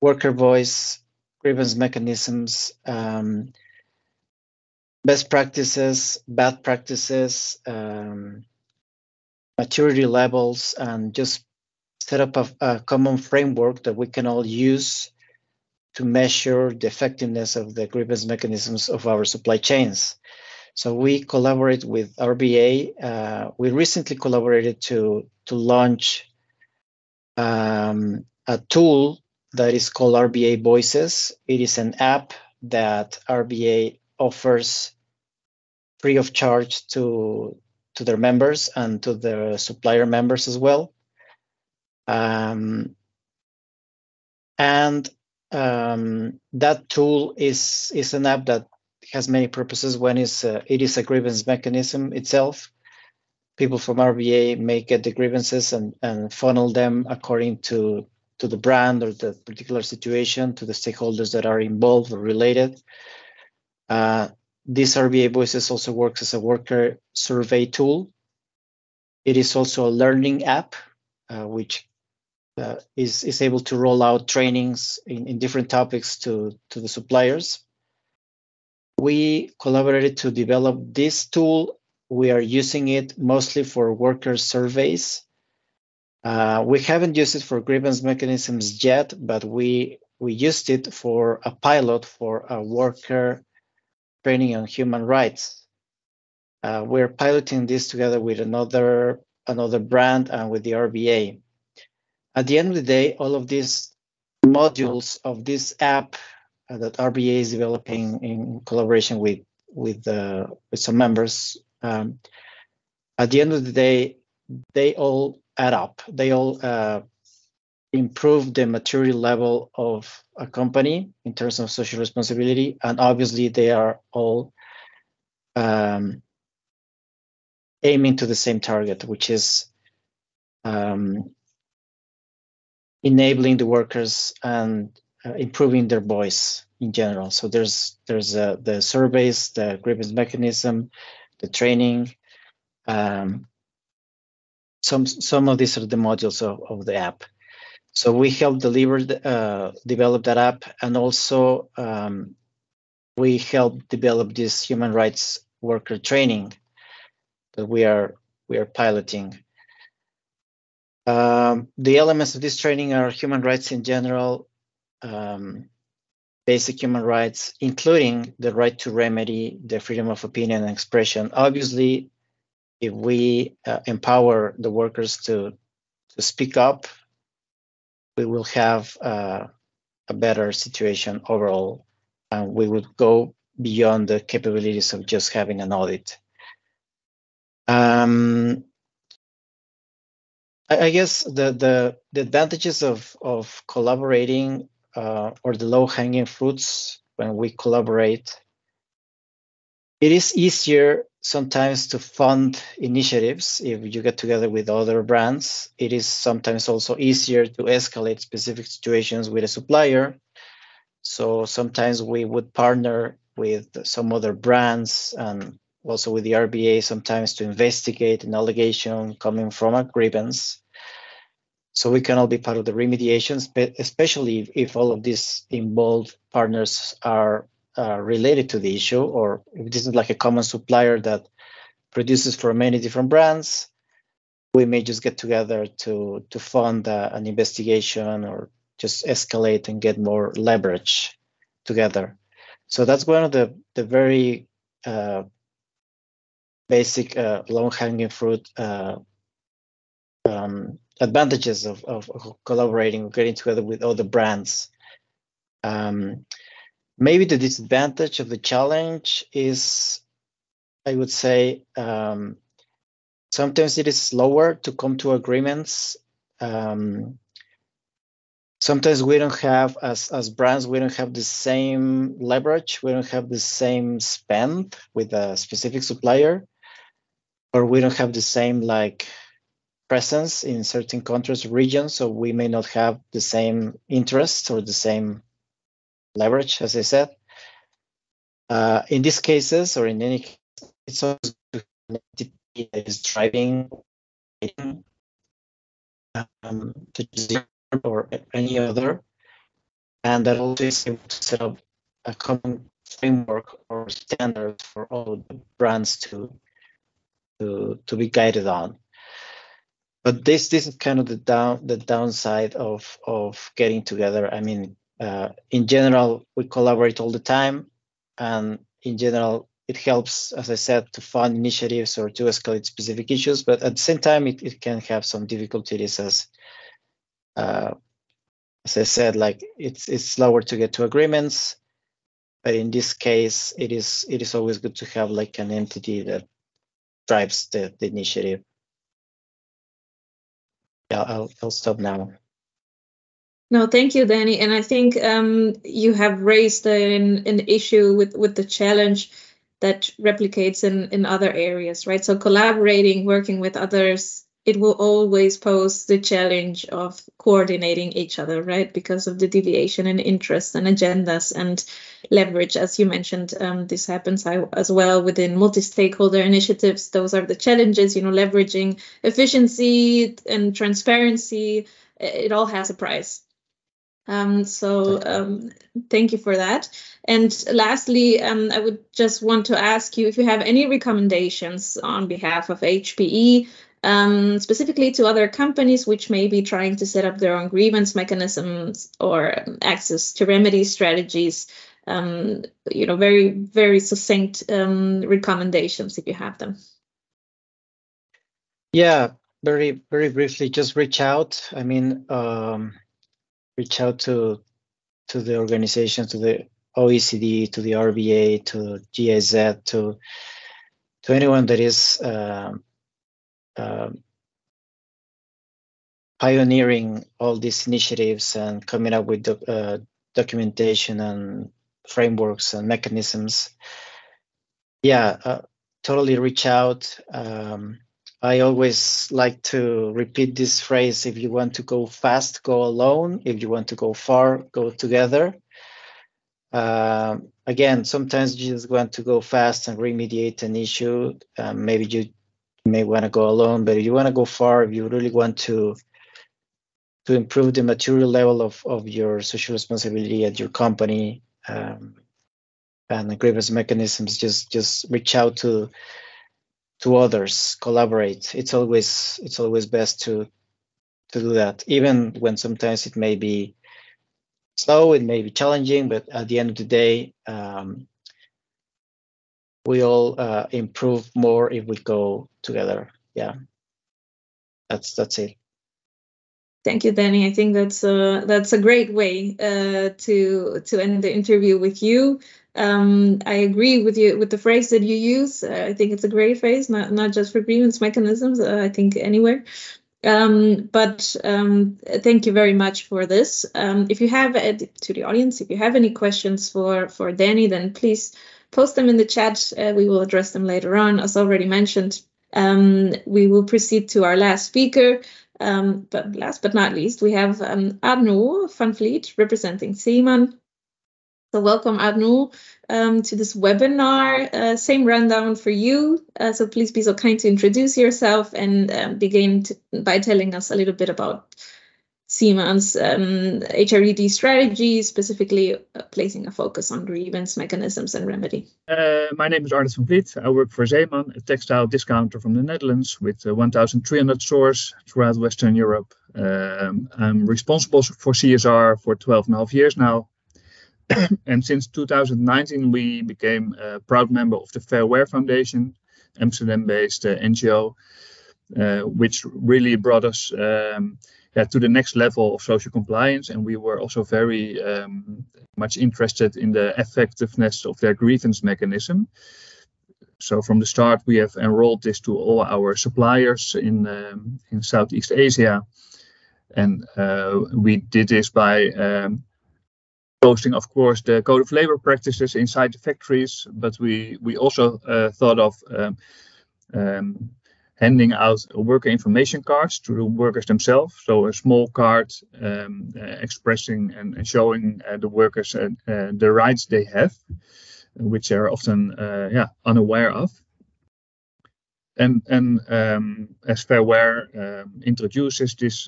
worker voice, grievance mechanisms, best practices, bad practices, maturity levels, and just set up a common framework that we can all use to measure the effectiveness of the grievance mechanisms of our supply chains. So we collaborate with RBA. We recently collaborated to launch a tool that is called RBA Voices. It is an app that RBA offers free of charge to their members and to their supplier members as well. And that tool is an app that has many purposes. One is it is a grievance mechanism itself. People from RBA may get the grievances and funnel them according to the brand or the particular situation to the stakeholders that are involved or related. This RBA Voices also works as a worker survey tool. It is also a learning app, which is able to roll out trainings in different topics to the suppliers. We collaborated to develop this tool. We are using it mostly for worker surveys. We haven't used it for grievance mechanisms yet, but we used it for a pilot for a worker training on human rights. We're piloting this together with another brand and with the RBA. At the end of the day, all of these modules of this app that RBA is developing in collaboration with some members, at the end of the day, they all add up. They all improve the maturity level of a company in terms of social responsibility, and obviously they are all aiming to the same target, which is enabling the workers and improving their voice in general. So there's the surveys, the grievance mechanism, the training. Some of these are the modules of the app. So we helped develop that app, and also we helped develop this human rights worker training that we are piloting. The elements of this training are human rights in general, basic human rights, including the right to remedy, the freedom of opinion and expression. Obviously, if we empower the workers to speak up, we will have a better situation overall, and we would go beyond the capabilities of just having an audit. I guess the advantages of collaborating or the low-hanging fruits when we collaborate, it is easier sometimes to fund initiatives if you get together with other brands. It is sometimes also easier to escalate specific situations with a supplier. So sometimes we would partner with some other brands and also with the RBA sometimes to investigate an allegation coming from a grievance. So we can all be part of the remediations, but especially if all of these involved partners are related to the issue, or if this is like a common supplier that produces for many different brands, we may just get together to fund an investigation or just escalate and get more leverage together. So that's one of the very basic long-hanging fruit advantages of collaborating, getting together with other brands. Maybe the disadvantage of the challenge is, I would say, sometimes it is slower to come to agreements. Sometimes we don't have, as brands, we don't have the same leverage. We don't have the same spend with a specific supplier, or we don't have the same presence in certain countries or regions, so we may not have the same interests or the same leverage, as I said. In these cases, or in any case, it's always an entity that is driving or any other, and that also is able to set up a common framework or standard for all the brands to be guided on. But this is kind of the downside of getting together. I mean, in general, we collaborate all the time, and in general, it helps, as I said, to fund initiatives or to escalate specific issues. But at the same time, it can have some difficulties, as I said, it's slower to get to agreements. But in this case, it is always good to have an entity that drives the initiative. Yeah, I'll stop now. No, thank you, Danny. And I think you have raised an issue with the challenge that replicates in other areas, right? So collaborating, working with others, it will always pose the challenge of coordinating each other, right? Because of the deviation in interest and agendas and leverage, as you mentioned, this happens as well within multi-stakeholder initiatives. Those are the challenges, leveraging efficiency and transparency. It all has a price. Thank you for that. And lastly, I would just want to ask you if you have any recommendations on behalf of HPE, specifically to other companies which may be trying to set up their own grievance mechanisms or access to remedy strategies, very, very succinct recommendations if you have them. Yeah, very, very briefly, just reach out. I mean, reach out to the organization, to the OECD, to the RBA, to GIZ, to anyone that is pioneering all these initiatives and coming up with documentation and frameworks and mechanisms. Yeah, totally reach out. I always like to repeat this phrase: if you want to go fast, go alone. If you want to go far, go together. Again, sometimes you just want to go fast and remediate an issue. Maybe you may want to go alone, but if you want to go far, if you really want to improve the material level of your social responsibility at your company, and the grievance mechanisms, just reach out to others, collaborate. It's always best to do that, even when sometimes it may be slow, it may be challenging, but at the end of the day, we all improve more if we go together. Yeah, that's it. Thank you, Danny. I think that's a great way to end the interview with you. I agree with you with the phrase that you use. I think it's a great phrase, not just for grievance mechanisms. I think anywhere. But thank you very much for this. If you have to the audience, if you have any questions for Danny, then please post them in the chat. We will address them later on. As already mentioned, we will proceed to our last speaker. But last but not least, we have Arnaud van Vliet representing Zeeman. So welcome, Arnaud, to this webinar. Same rundown for you. So please be so kind to introduce yourself and begin by telling us a little bit about Zeeman's HRED strategy, specifically placing a focus on grievance mechanisms and remedy. My name is Arnold van Vliet. I work for Zeeman, a textile discounter from the Netherlands with 1,300 stores throughout Western Europe. I'm responsible for CSR for 12.5 years now. And since 2019, we became a proud member of the Fair Wear Foundation, Amsterdam-based NGO, which really brought us to the next level of social compliance. And we were also very much interested in the effectiveness of their grievance mechanism. So from the start, we have enrolled this to all our suppliers in Southeast Asia. And we did this by posting, of course, the code of labor practices inside the factories, but we also thought of handing out worker information cards to the workers themselves. So a small card expressing and showing the workers the rights they have, which they're often unaware of. And as Fair Wear introduces this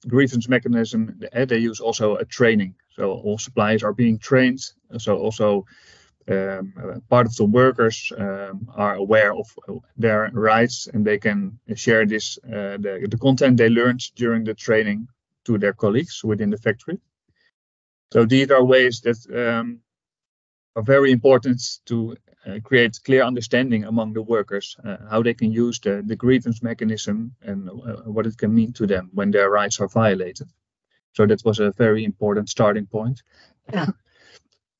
grievance mechanism, they use also a training. So all suppliers are being trained. So also part of the workers are aware of their rights, and they can share this the content they learned during the training to their colleagues within the factory. So these are ways that are very important to create clear understanding among the workers, how they can use the grievance mechanism and what it can mean to them when their rights are violated. So that was a very important starting point.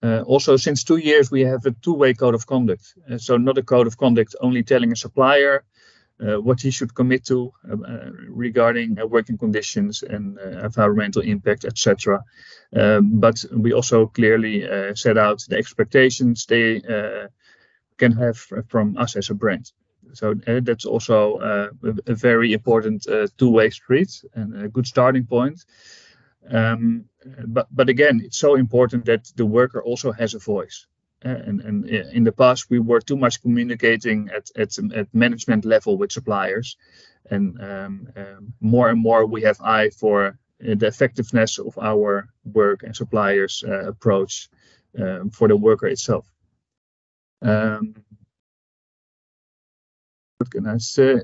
Also, since 2 years, we have a two-way code of conduct. So not a code of conduct only telling a supplier what he should commit to regarding working conditions and environmental impact, etc. But we also clearly set out the expectations they can have from us as a brand. So that's also a very important two-way street and a good starting point. But again, it's so important that the worker also has a voice. And in the past, we were too much communicating at management level with suppliers, and more we have eye for the effectiveness of our work and suppliers' approach for the worker itself. What can I say?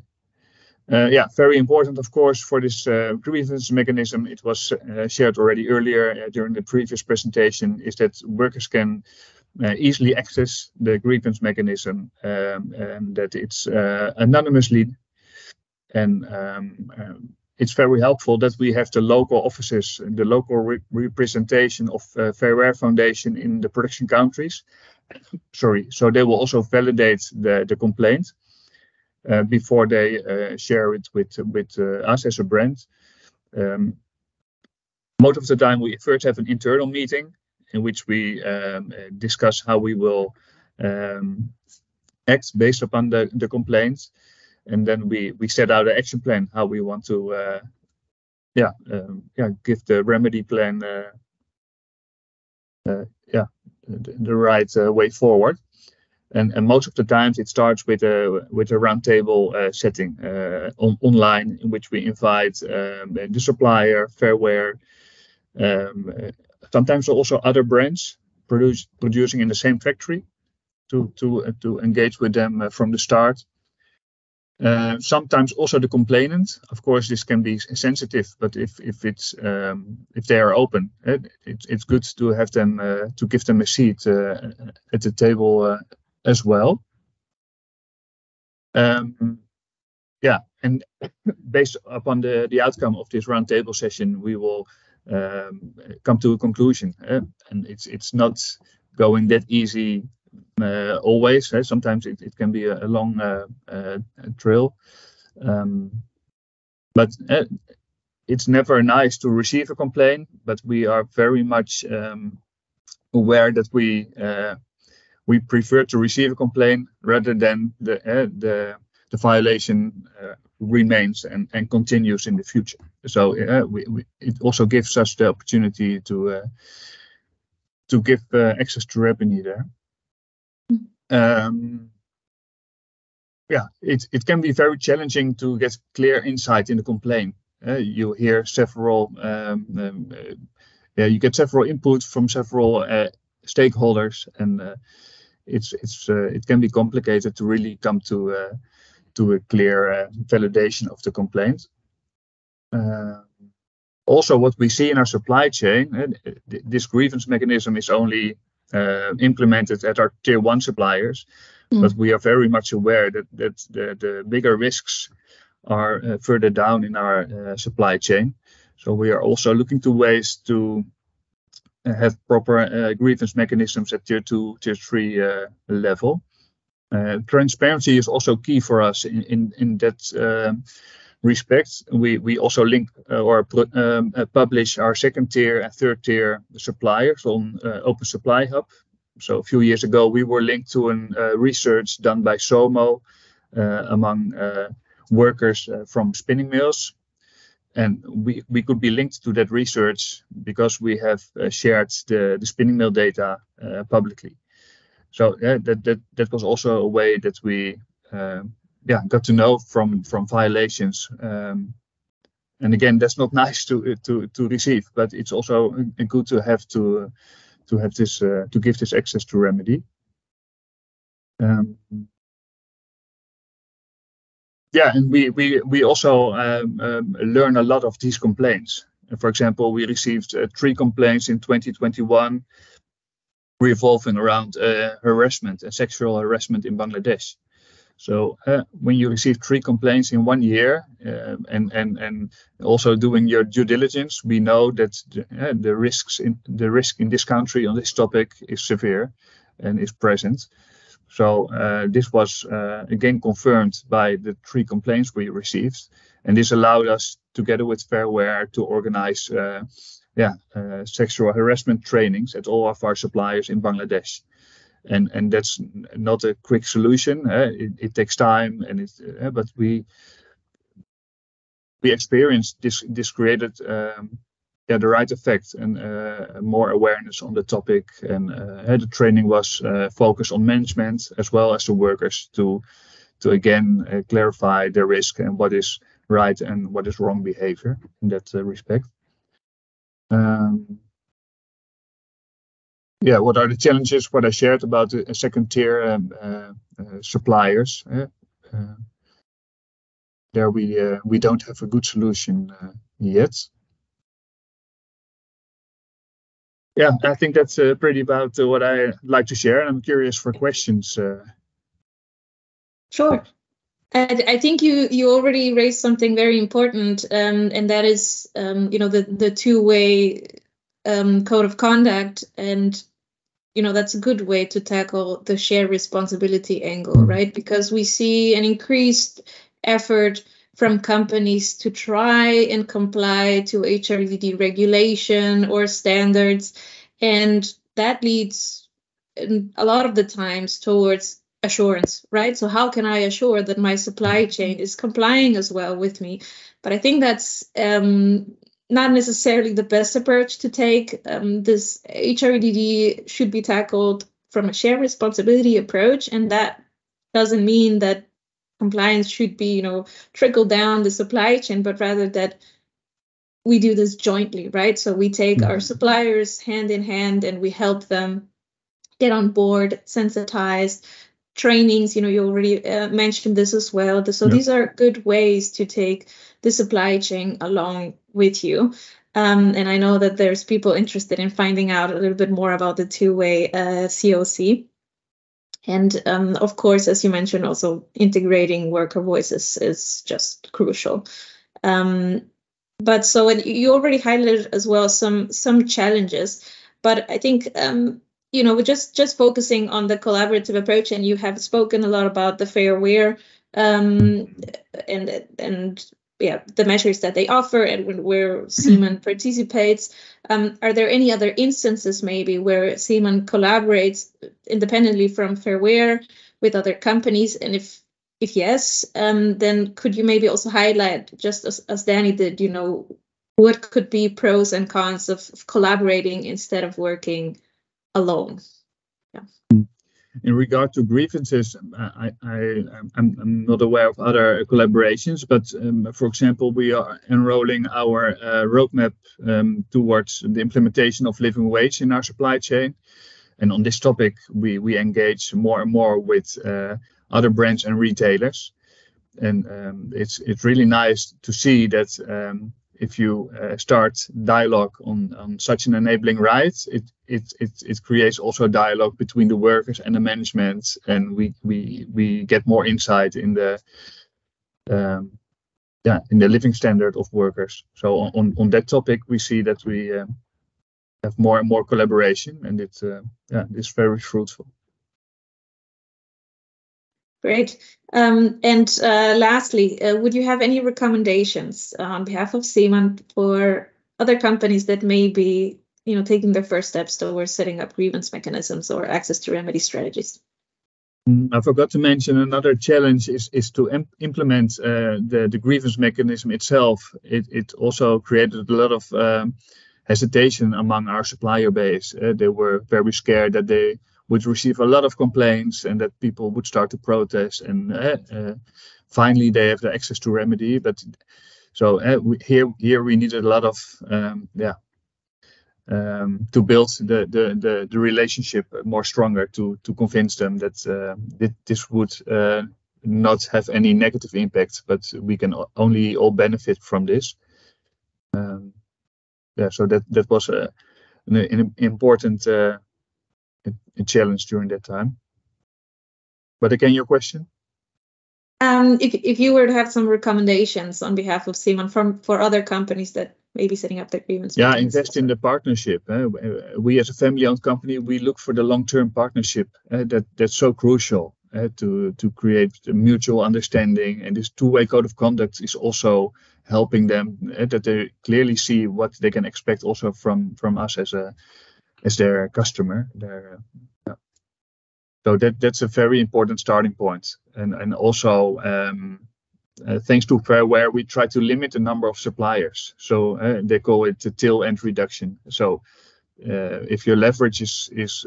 Very important, of course, for this grievance mechanism. It was shared already earlier during the previous presentation, is that workers can easily access the grievance mechanism, and that it's anonymously, and it's very helpful that we have the local offices, the local representation of Fair Wear Foundation in the production countries. So they will also validate the complaint before they share it with us as a brand. Most of the time, we first have an internal meeting in which we discuss how we will act based upon the complaints, and then we set out an action plan how we want to give the remedy plan the right way forward. And most of the times it starts with a roundtable setting online, in which we invite the supplier, Fair Wear, sometimes also other brands producing in the same factory, to engage with them from the start. Sometimes also the complainant. Of course, this can be sensitive, but if they are open, it's good to have them to give them a seat at the table as well. And based upon the outcome of this roundtable session, we will come to a conclusion. And it's not going that easy always. Sometimes it can be a long trail, but it's never nice to receive a complaint. But we are very much aware that we prefer to receive a complaint rather than the violation remains and continues in the future. So it also gives us the opportunity to give access to remedy there. It can be very challenging to get clear insight in the complaint. You hear several, you get several inputs from several stakeholders, and it can be complicated to really come to a clear validation of the complaint. Also, what we see in our supply chain, this grievance mechanism is only implemented at our tier 1 suppliers, but we are very much aware that the bigger risks are further down in our supply chain. So we are also looking to ways to have proper grievance mechanisms at tier 2, tier 3 level. Transparency is also key for us in that respect. We also link or publish our second tier and third tier suppliers on Open Supply Hub. So a few years ago, we were linked to a research done by SOMO among workers from spinning mills. And we could be linked to that research because we have shared the spinning mill data publicly. So that was also a way that we got to know from violations. And again, that's not nice to receive, but it's also good to have this to give this access to remedy. And we also learn a lot of these complaints. For example, we received 3 complaints in 2021 revolving around harassment and sexual harassment in Bangladesh. So when you receive 3 complaints in 1 year, and also doing your due diligence, we know that the risk in this country on this topic is severe and is present. So this was again confirmed by the 3 complaints we received, and this allowed us, together with Fair Wear, to organize sexual harassment trainings at all of our suppliers in Bangladesh. And that's not a quick solution. It takes time, and but we experienced this created the right effect and more awareness on the topic. And the training was focused on management as well as the workers to again clarify the risk and what is right and what is wrong behavior in that respect. What are the challenges? What I shared about the second tier suppliers. there we don't have a good solution yet. Yeah, I think that's pretty about what I like to share. I'm curious for questions. Sure. I think you already raised something very important, and that is, the two-way code of conduct, and that's a good way to tackle the shared responsibility angle, right? Because we see an increased effort from companies to try and comply to HRDD regulation or standards, and that leads a lot of the times towards assurance, right? So how can I assure that my supply chain is complying as well with me? But I think that's not necessarily the best approach to take. This HRDD should be tackled from a shared responsibility approach, and that doesn't mean that compliance should be, trickle down the supply chain, but rather that we do this jointly, right? So we take our suppliers hand in hand and we help them get on board, sensitized, trainings, you already mentioned this as well. So these are good ways to take the supply chain along with you. And I know that there's people interested in finding out a little bit more about the two-way COC. And of course, as you mentioned, also integrating worker voices is just crucial. But so, and you already highlighted as well some challenges, but I think we're just focusing on the collaborative approach, and you have spoken a lot about the Fairware and the measures that they offer and where Zeeman participates. Are there any other instances maybe where Zeeman collaborates independently from Fairware with other companies? And if yes, then could you maybe also highlight, just as Danny did, what could be pros and cons of collaborating instead of working alone? Yeah. In regard to grievances, I'm not aware of other collaborations, but for example, we are enrolling our roadmap towards the implementation of living wage in our supply chain. And on this topic, we engage more and more with other brands and retailers. And it's really nice to see that if you start dialogue on such an enabling right, it creates also dialogue between the workers and the management, and we get more insight in the living standard of workers. So on that topic, we see that we have more and more collaboration, and it's very fruitful. Great. And lastly, would you have any recommendations on behalf of Zeeman for other companies that may be, taking their first steps towards setting up grievance mechanisms or access to remedy strategies? I forgot to mention another challenge is to implement the grievance mechanism itself. It also created a lot of hesitation among our supplier base. They were very scared that they would receive a lot of complaints and that people would start to protest, and finally they have the access to remedy. But so here we needed a lot of to build the relationship more stronger to convince them that this would not have any negative impact, but we can only all benefit from this. So that was an important challenge during that time. But again, your question? If you were to have some recommendations on behalf of Zeeman for other companies that may be setting up their grievance mechanisms. Invest in the partnership. We as a family-owned company, we look for the long-term partnership. That's so crucial to create a mutual understanding. And this two-way code of conduct is also helping them that they clearly see what they can expect also from us as their customer. So that's a very important starting point. And also, thanks to Fairware, we try to limit the number of suppliers. So they call it the tail end reduction. So if your leverage is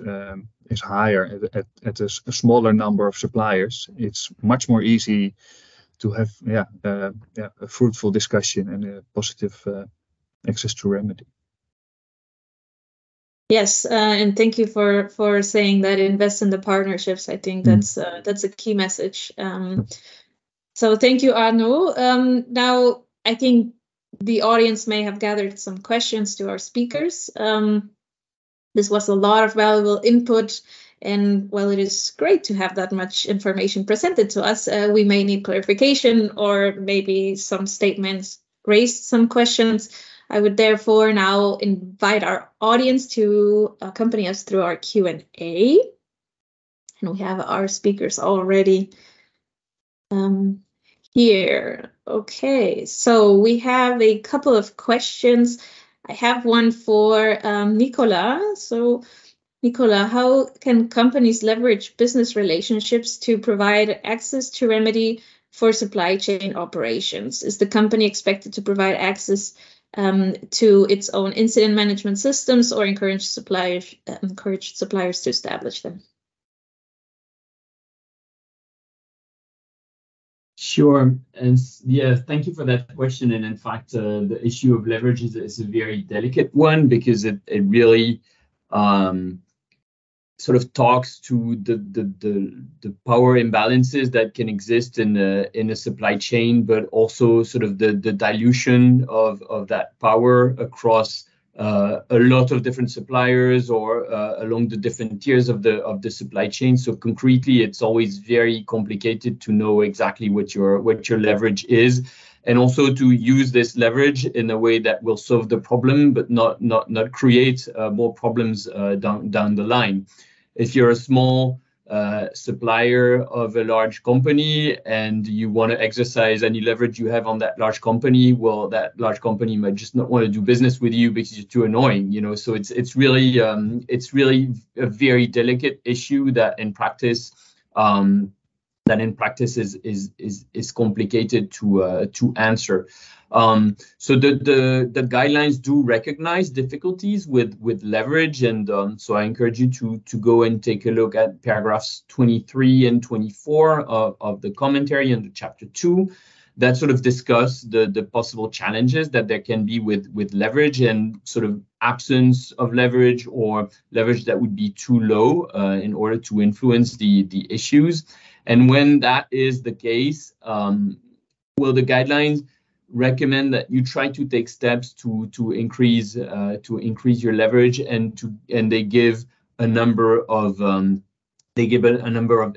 higher at a smaller number of suppliers, it's much more easy to have a fruitful discussion and a positive access to remedy. Yes, and thank you for saying that. Invest in the partnerships. I think that's a key message. So thank you, Arno. Now, I think the audience may have gathered some questions to our speakers. This was a lot of valuable input, and while it is great to have that much information presented to us, we may need clarification or maybe some statements raised some questions. I would therefore now invite our audience to accompany us through our Q&A. And we have our speakers already here. Okay, so we have a couple of questions. I have one for Nicola. So, Nicola, how can companies leverage business relationships to provide access to remedy for supply chain operations? Is the company expected to provide access to its own incident management systems or encourage suppliers to establish them? Sure. And yeah, thank you for that question. And in fact, the issue of leverage is a very delicate one because it really sort of talks to the power imbalances that can exist in a supply chain, but also sort of the dilution of that power across a lot of different suppliers or along the different tiers of the supply chain. So concretely, it's always very complicated to know exactly what your leverage is, and also to use this leverage in a way that will solve the problem, but not create more problems down the line. If you're a small supplier of a large company and you want to exercise any leverage you have on that large company, well, that large company might just not want to do business with you because you're too annoying, you know. So it's really a very delicate issue that in practice is complicated to answer. So the guidelines do recognize difficulties with leverage, and so I encourage you to go and take a look at paragraphs 23 and 24 of the commentary under chapter 2 that sort of discuss the possible challenges that there can be with leverage and sort of absence of leverage or leverage that would be too low in order to influence the issues. And when that is the case, well, the guidelines recommend that you try to take steps to increase your leverage, and they give a number of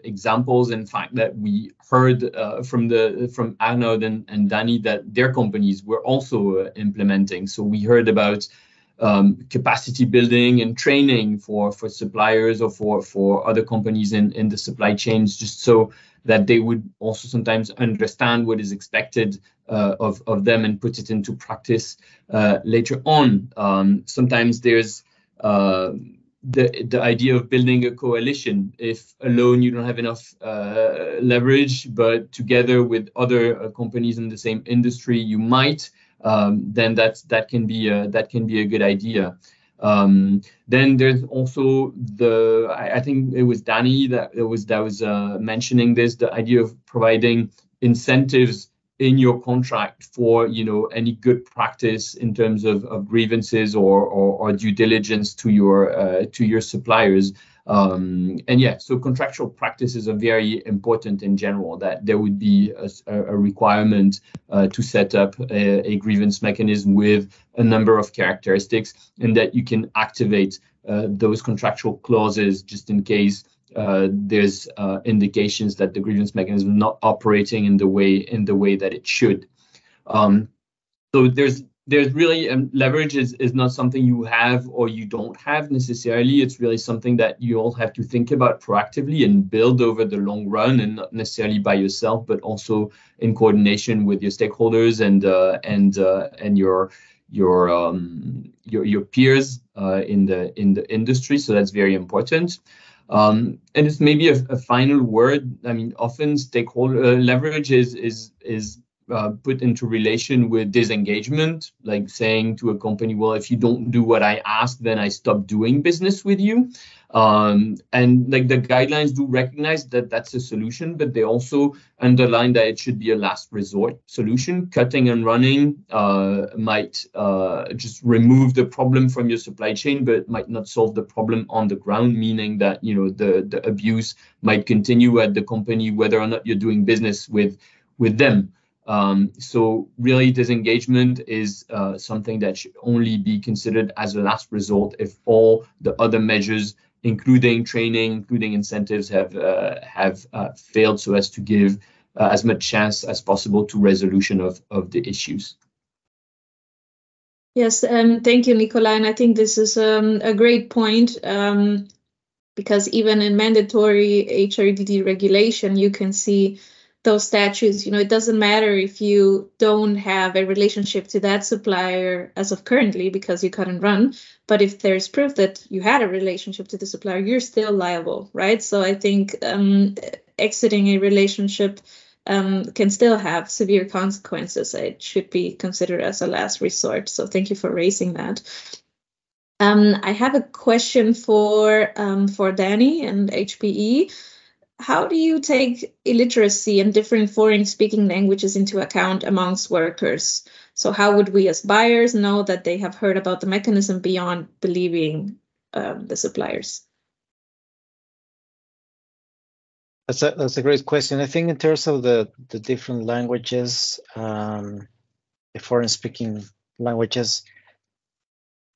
examples. In fact, that we heard from Arnoud and Danny that their companies were also implementing. So we heard about capacity building and training for suppliers or for other companies in the supply chains, just so that they would also sometimes understand what is expected of them and put it into practice later on. Sometimes there's the idea of building a coalition. If alone you don't have enough leverage, but together with other companies in the same industry you might, then that can be a good idea. Then there's also I think it was Danny that was mentioning this, the idea of providing incentives in your contract for, you know, any good practice in terms of grievances or due diligence to your suppliers. And yeah, so contractual practices are very important in general, that there would be a requirement to set up a grievance mechanism with a number of characteristics, and that you can activate those contractual clauses just in case there's indications that the grievance mechanism is not operating in the way that it should. So there's really leverage is not something you have or you don't have necessarily. It's really something that you all have to think about proactively and build over the long run, and not necessarily by yourself, but also in coordination with your stakeholders and your peers in the industry. So that's very important. And it's maybe a final word. I mean, often stakeholder leverage is put into relation with disengagement, like saying to a company, well, if you don't do what I ask, then I stop doing business with you. And like the guidelines do recognize that that's a solution, but they also underline that it should be a last resort solution. Cutting and running might just remove the problem from your supply chain, but it might not solve the problem on the ground, meaning that, you know, the abuse might continue at the company, whether or not you're doing business with with them. So really, disengagement is something that should only be considered as a last resort if all the other measures, including training, including incentives, have failed, so as to give as much chance as possible to resolution of the issues. Yes, thank you, Nicola. And I think this is a great point, because even in mandatory HRDD regulation, you can see those statutes. It doesn't matter if you don't have a relationship to that supplier as of currently because you couldn't run, but if there's proof that you had a relationship to the supplier, you're still liable, right? So I think exiting a relationship can still have severe consequences. It should be considered as a last resort. So thank you for raising that. I have a question for Danny and HPE. How do you take illiteracy and different foreign speaking languages into account amongst workers? So how would we as buyers know that they have heard about the mechanism beyond believing the suppliers? That's a great question. I think in terms of the different languages, the foreign speaking languages,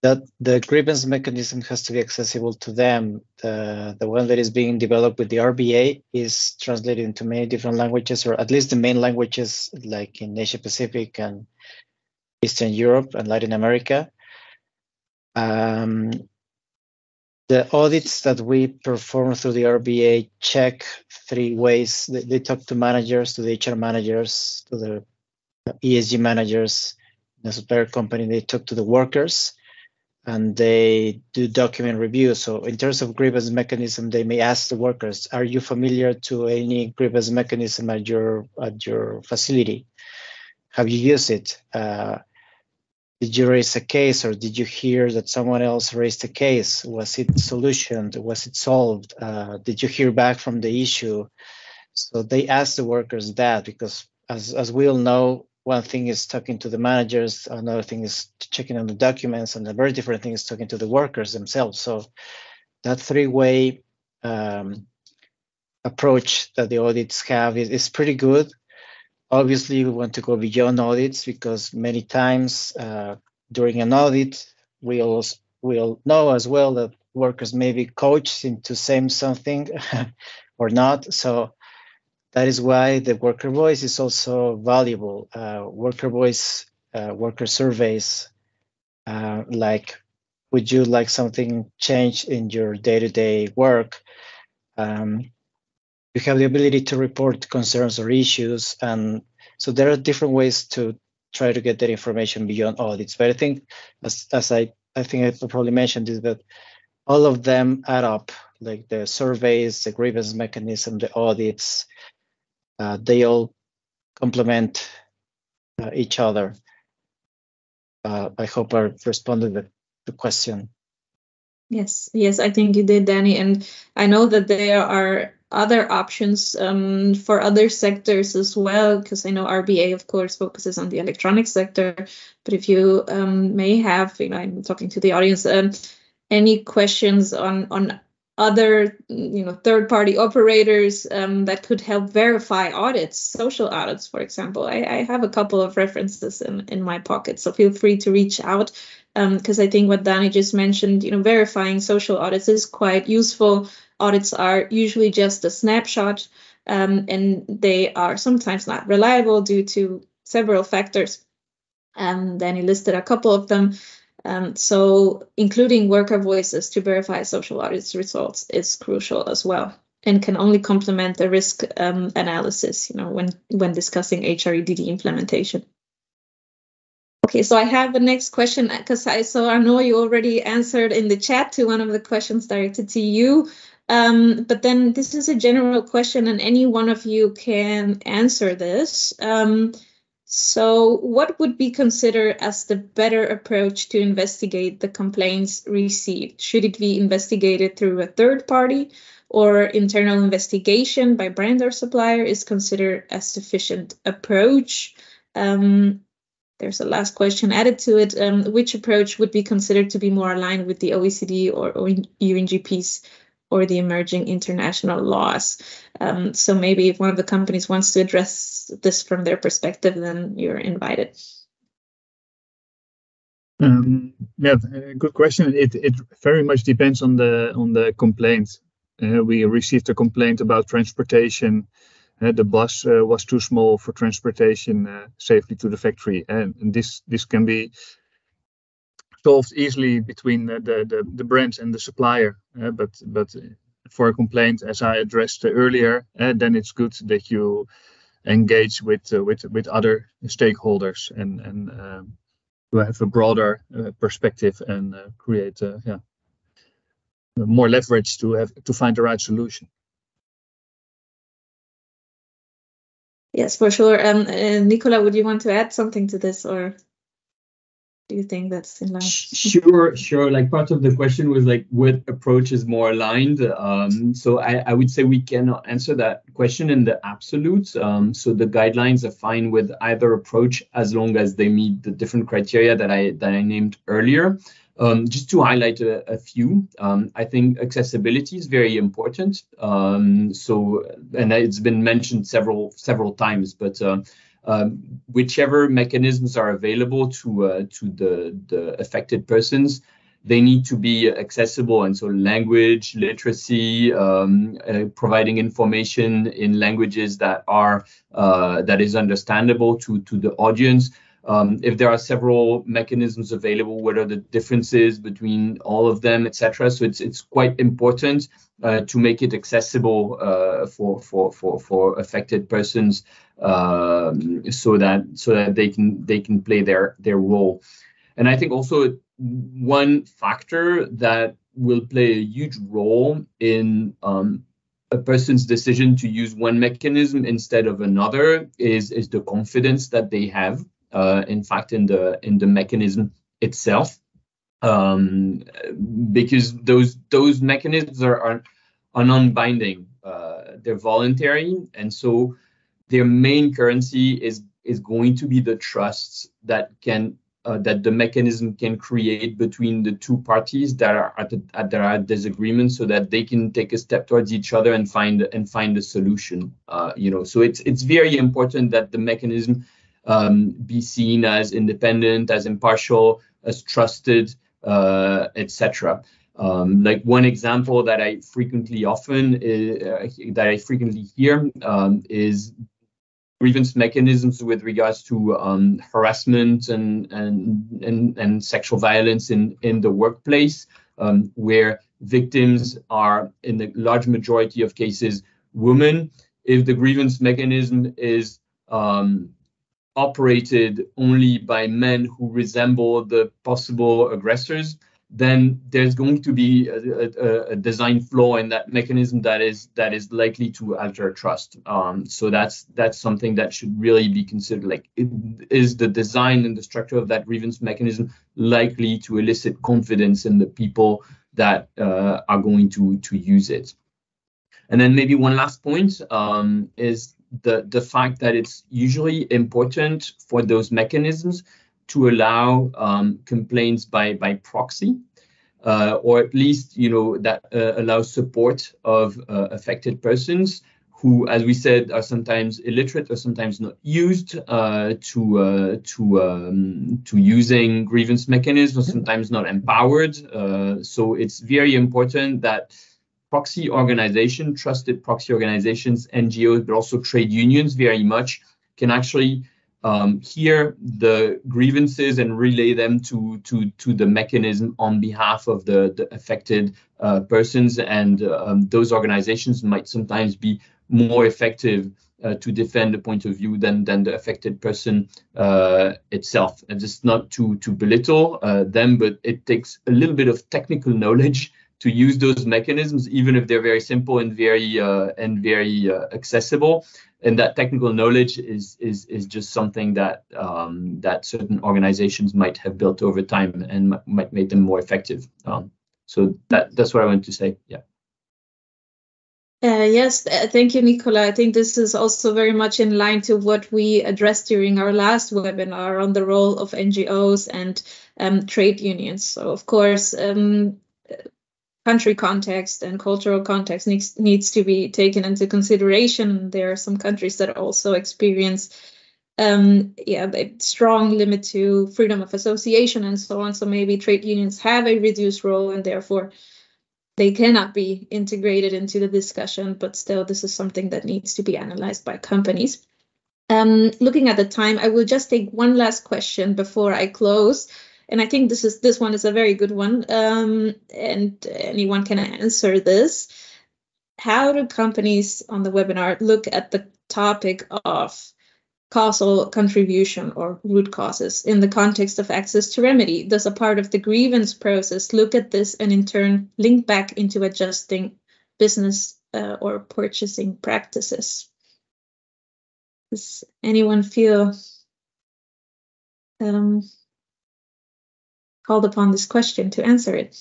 that the grievance mechanism has to be accessible to them. The one that is being developed with the RBA is translated into many different languages, or at least the main languages, like in Asia Pacific and Eastern Europe and Latin America. The audits that we perform through the RBA check 3 ways. They talk to managers, to the HR managers, to the ESG managers, the supplier company. They talk to the workers, and they do document review. So in terms of grievance mechanism, they may ask the workers, are you familiar to any grievance mechanism at your facility? Have you used it? Did you raise a case, or did you hear that someone else raised a case? Was it solutioned? Was it solved? Did you hear back from the issue? So they ask the workers that, because as we all know, one thing is talking to the managers, another thing is checking on the documents, and a very different thing is talking to the workers themselves. So that 3-way approach that the audits have is pretty good. Obviously, we want to go beyond audits, because many times during an audit, we'll know as well that workers may be coached into saying something or not. So that is why the worker voice is also valuable. Worker voice, worker surveys, like, would you like something changed in your day-to-day work? You have the ability to report concerns or issues. And so there are different ways to try to get that information beyond audits. But I think, as I think I probably mentioned, is that all of them add up, like the surveys, the grievance mechanism, the audits. They all complement each other. I hope I responded to the question. Yes, I think you did, Danny. And I know that there are other options for other sectors as well, because I know RBA, of course, focuses on the electronic sector. But if you may have, I'm talking to the audience, any questions on other, third-party operators that could help verify audits, social audits, for example. I have a couple of references in my pocket, so feel free to reach out, because I think what Danny just mentioned, verifying social audits is quite useful. Audits are usually just a snapshot, and they are sometimes not reliable due to several factors. Danny listed a couple of them. So including worker voices to verify social audits results is crucial as well, and can only complement the risk analysis, when discussing HREDD implementation. Okay, so I have the next question, because I know you already answered in the chat to one of the questions directed to you. But then this is a general question, and any one of you can answer this. So what would be considered as the better approach to investigate the complaints received? Should it be investigated through a third party, or internal investigation by brand or supplier is considered a sufficient approach? There's a last question added to it. Which approach would be considered to be more aligned with the OECD or UNGP's or the emerging international laws. So maybe if one of the companies wants to address this from their perspective, then you're invited. Yeah, good question. It very much depends on the complaint. We received a complaint about transportation. The bus was too small for transportation safely to the factory, and this can be solved easily between the brand and the supplier. But for a complaint, as I addressed earlier, then it's good that you engage with other stakeholders and to have a broader perspective and create more leverage to find the right solution. Yes, for sure. Nicola, would you want to add something to this, or do you think that's in line? Sure. Like part of the question was like, what approach is more aligned? So I would say we cannot answer that question in the absolute. So the guidelines are fine with either approach as long as they meet the different criteria that I named earlier. Just to highlight a few, I think accessibility is very important. So, and it's been mentioned several times, but whichever mechanisms are available to the affected persons, they need to be accessible. And so language, literacy, providing information in languages that is understandable to the audience. If there are several mechanisms available, what are the differences between all of them, etc. So it's quite important to make it accessible for affected persons, so that they can play their role. And I think also one factor that will play a huge role in a person's decision to use one mechanism instead of another is the confidence that they have. In fact, in the mechanism itself, because those mechanisms are non-binding, they're voluntary, and so their main currency is going to be the trusts that the mechanism can create between the two parties that are at disagreement, so that they can take a step towards each other and find a solution. So it's very important that the mechanism be seen as independent, as impartial, as trusted, etc. Like one example that I frequently hear is grievance mechanisms with regards to harassment and sexual violence in the workplace, where victims are, in the large majority of cases, women. If the grievance mechanism is operated only by men who resemble the possible aggressors, then there's going to be a design flaw in that mechanism that is likely to alter trust. So that's something that should really be considered. Like, is the design and the structure of that grievance mechanism likely to elicit confidence in the people that are going to use it? And then maybe one last point is the fact that it's usually important for those mechanisms to allow complaints by proxy, or at least, that allows support of affected persons who, as we said, are sometimes illiterate or sometimes not used to using grievance mechanisms, or sometimes not empowered. So it's very important that proxy organizations, trusted proxy organizations, NGOs, but also trade unions very much can actually hear the grievances and relay them to the mechanism on behalf of the affected persons. And those organizations might sometimes be more effective to defend the point of view than the affected person itself. And just not to belittle them, but it takes a little bit of technical knowledge to use those mechanisms, even if they're very simple and very accessible. And that technical knowledge is just something that certain organizations might have built over time and might make them more effective. So that's what I want to say. Yeah. Yes, thank you, Nicola. I think this is also very much in line to what we addressed during our last webinar on the role of NGOs and trade unions. So, of course, country context and cultural context needs to be taken into consideration. There are some countries that also experience a strong limit to freedom of association and so on. So maybe trade unions have a reduced role and therefore they cannot be integrated into the discussion, but still this is something that needs to be analyzed by companies. Looking at the time, I will just take one last question before I close. And I think this one is a very good one, and anyone can answer this. How do companies on the webinar look at the topic of causal contribution or root causes in the context of access to remedy? Does a part of the grievance process look at this and in turn link back into adjusting business or purchasing practices? Does anyone feel called upon this question to answer it?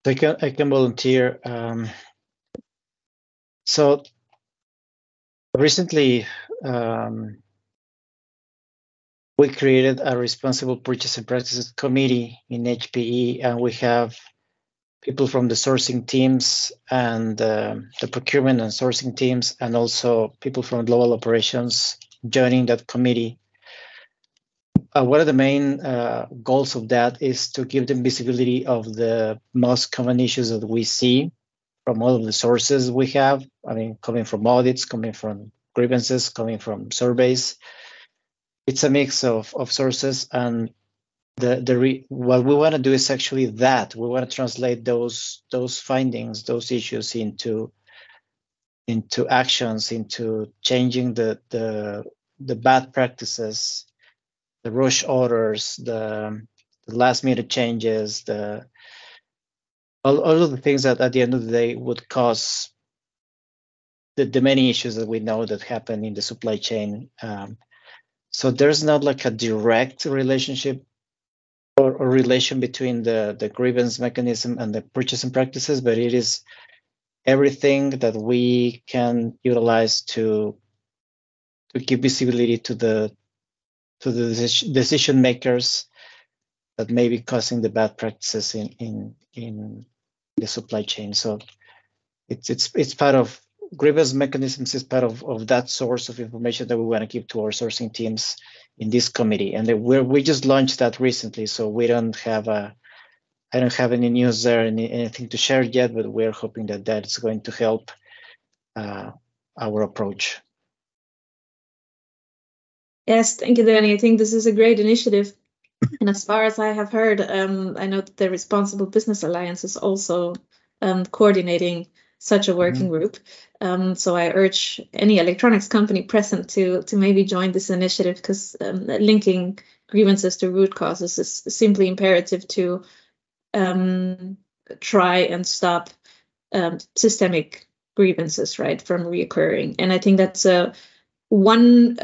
I can volunteer. So recently, we created a responsible purchasing practices committee in HPE, and we have people from the sourcing teams and the procurement and sourcing teams, and also people from global operations joining that committee. One of the main goals of that is to give them visibility of the most common issues that we see from all of the sources we have. I mean, coming from audits, coming from grievances, coming from surveys. It's a mix of sources, and what we want to do is actually that we want to translate those findings, those issues into actions, into changing the bad practices, the rush orders, the last minute changes, all of the things that at the end of the day would cause the many issues that we know that happen in the supply chain. So there's not like a direct relationship or relation between the grievance mechanism and the purchasing practices, but it is everything that we can utilize to give visibility to the decision makers that may be causing the bad practices in the supply chain. So it's part of grievance mechanisms, is part of that source of information that we want to give to our sourcing teams in this committee. And we just launched that recently, so I don't have any news there, anything to share yet, but we're hoping that is going to help our approach. Yes, thank you, Danny. I think this is a great initiative. And as far as I have heard, I know that the Responsible Business Alliance is also coordinating such a working group. So I urge any electronics company present to maybe join this initiative, because linking grievances to root causes is simply imperative to try and stop systemic grievances, right, from reoccurring. And I think that's one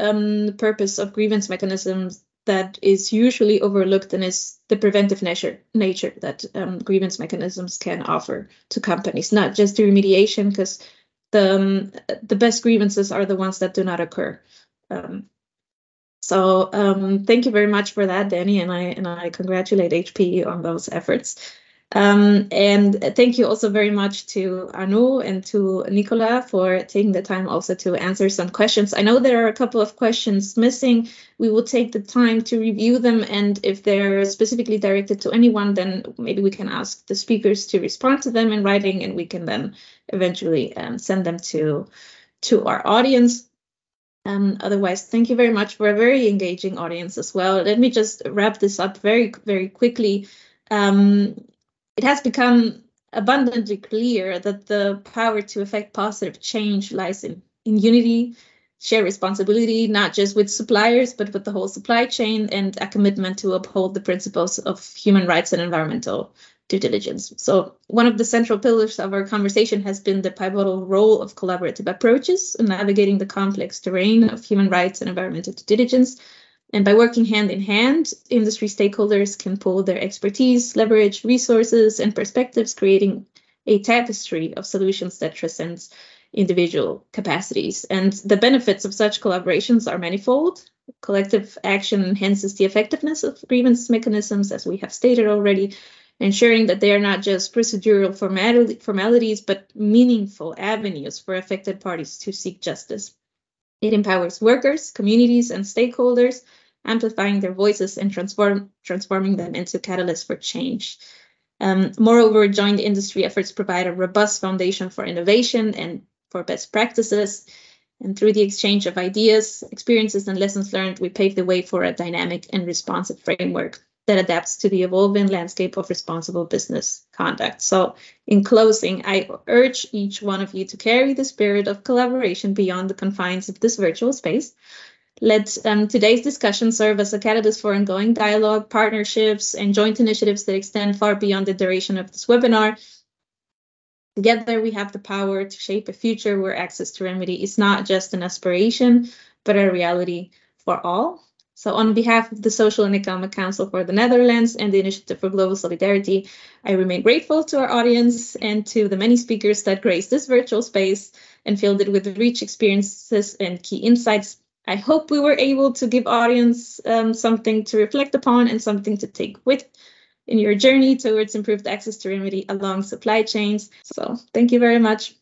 purpose of grievance mechanisms that is usually overlooked, and is the preventive nature that grievance mechanisms can offer to companies, not just the remediation, because the best grievances are the ones that do not occur. So thank you very much for that, Danny, and I congratulate HPE on those efforts. And thank you also very much to Anu and to Nicola for taking the time also to answer some questions. I know there are a couple of questions missing. We will take the time to review them, and if they're specifically directed to anyone, then maybe we can ask the speakers to respond to them in writing, and we can then eventually send them to our audience. Otherwise, thank you very much for a very engaging audience as well. Let me just wrap this up very, very quickly. It has become abundantly clear that the power to effect positive change lies in unity, shared responsibility, not just with suppliers, but with the whole supply chain, and a commitment to uphold the principles of human rights and environmental due diligence. So one of the central pillars of our conversation has been the pivotal role of collaborative approaches in navigating the complex terrain of human rights and environmental due diligence. And by working hand in hand, industry stakeholders can pool their expertise, leverage resources and perspectives, creating a tapestry of solutions that transcends individual capacities. And the benefits of such collaborations are manifold. Collective action enhances the effectiveness of grievance mechanisms, as we have stated already. ensuring that they are not just procedural formalities, but meaningful avenues for affected parties to seek justice. It empowers workers, communities, and stakeholders, amplifying their voices and transforming them into catalysts for change. Moreover, joint industry efforts provide a robust foundation for innovation and for best practices. And through the exchange of ideas, experiences, and lessons learned, we pave the way for a dynamic and responsive framework that adapts to the evolving landscape of responsible business conduct. So in closing, I urge each one of you to carry the spirit of collaboration beyond the confines of this virtual space. Let today's discussion serve as a catalyst for ongoing dialogue, partnerships, and joint initiatives that extend far beyond the duration of this webinar. Together, we have the power to shape a future where access to remedy is not just an aspiration, but a reality for all. So on behalf of the Social and Economic Council for the Netherlands and the Initiative for Global Solidarity, I remain grateful to our audience and to the many speakers that graced this virtual space and filled it with rich experiences and key insights. I hope we were able to give audience something to reflect upon and something to take with in your journey towards improved access to remedy along supply chains. So thank you very much.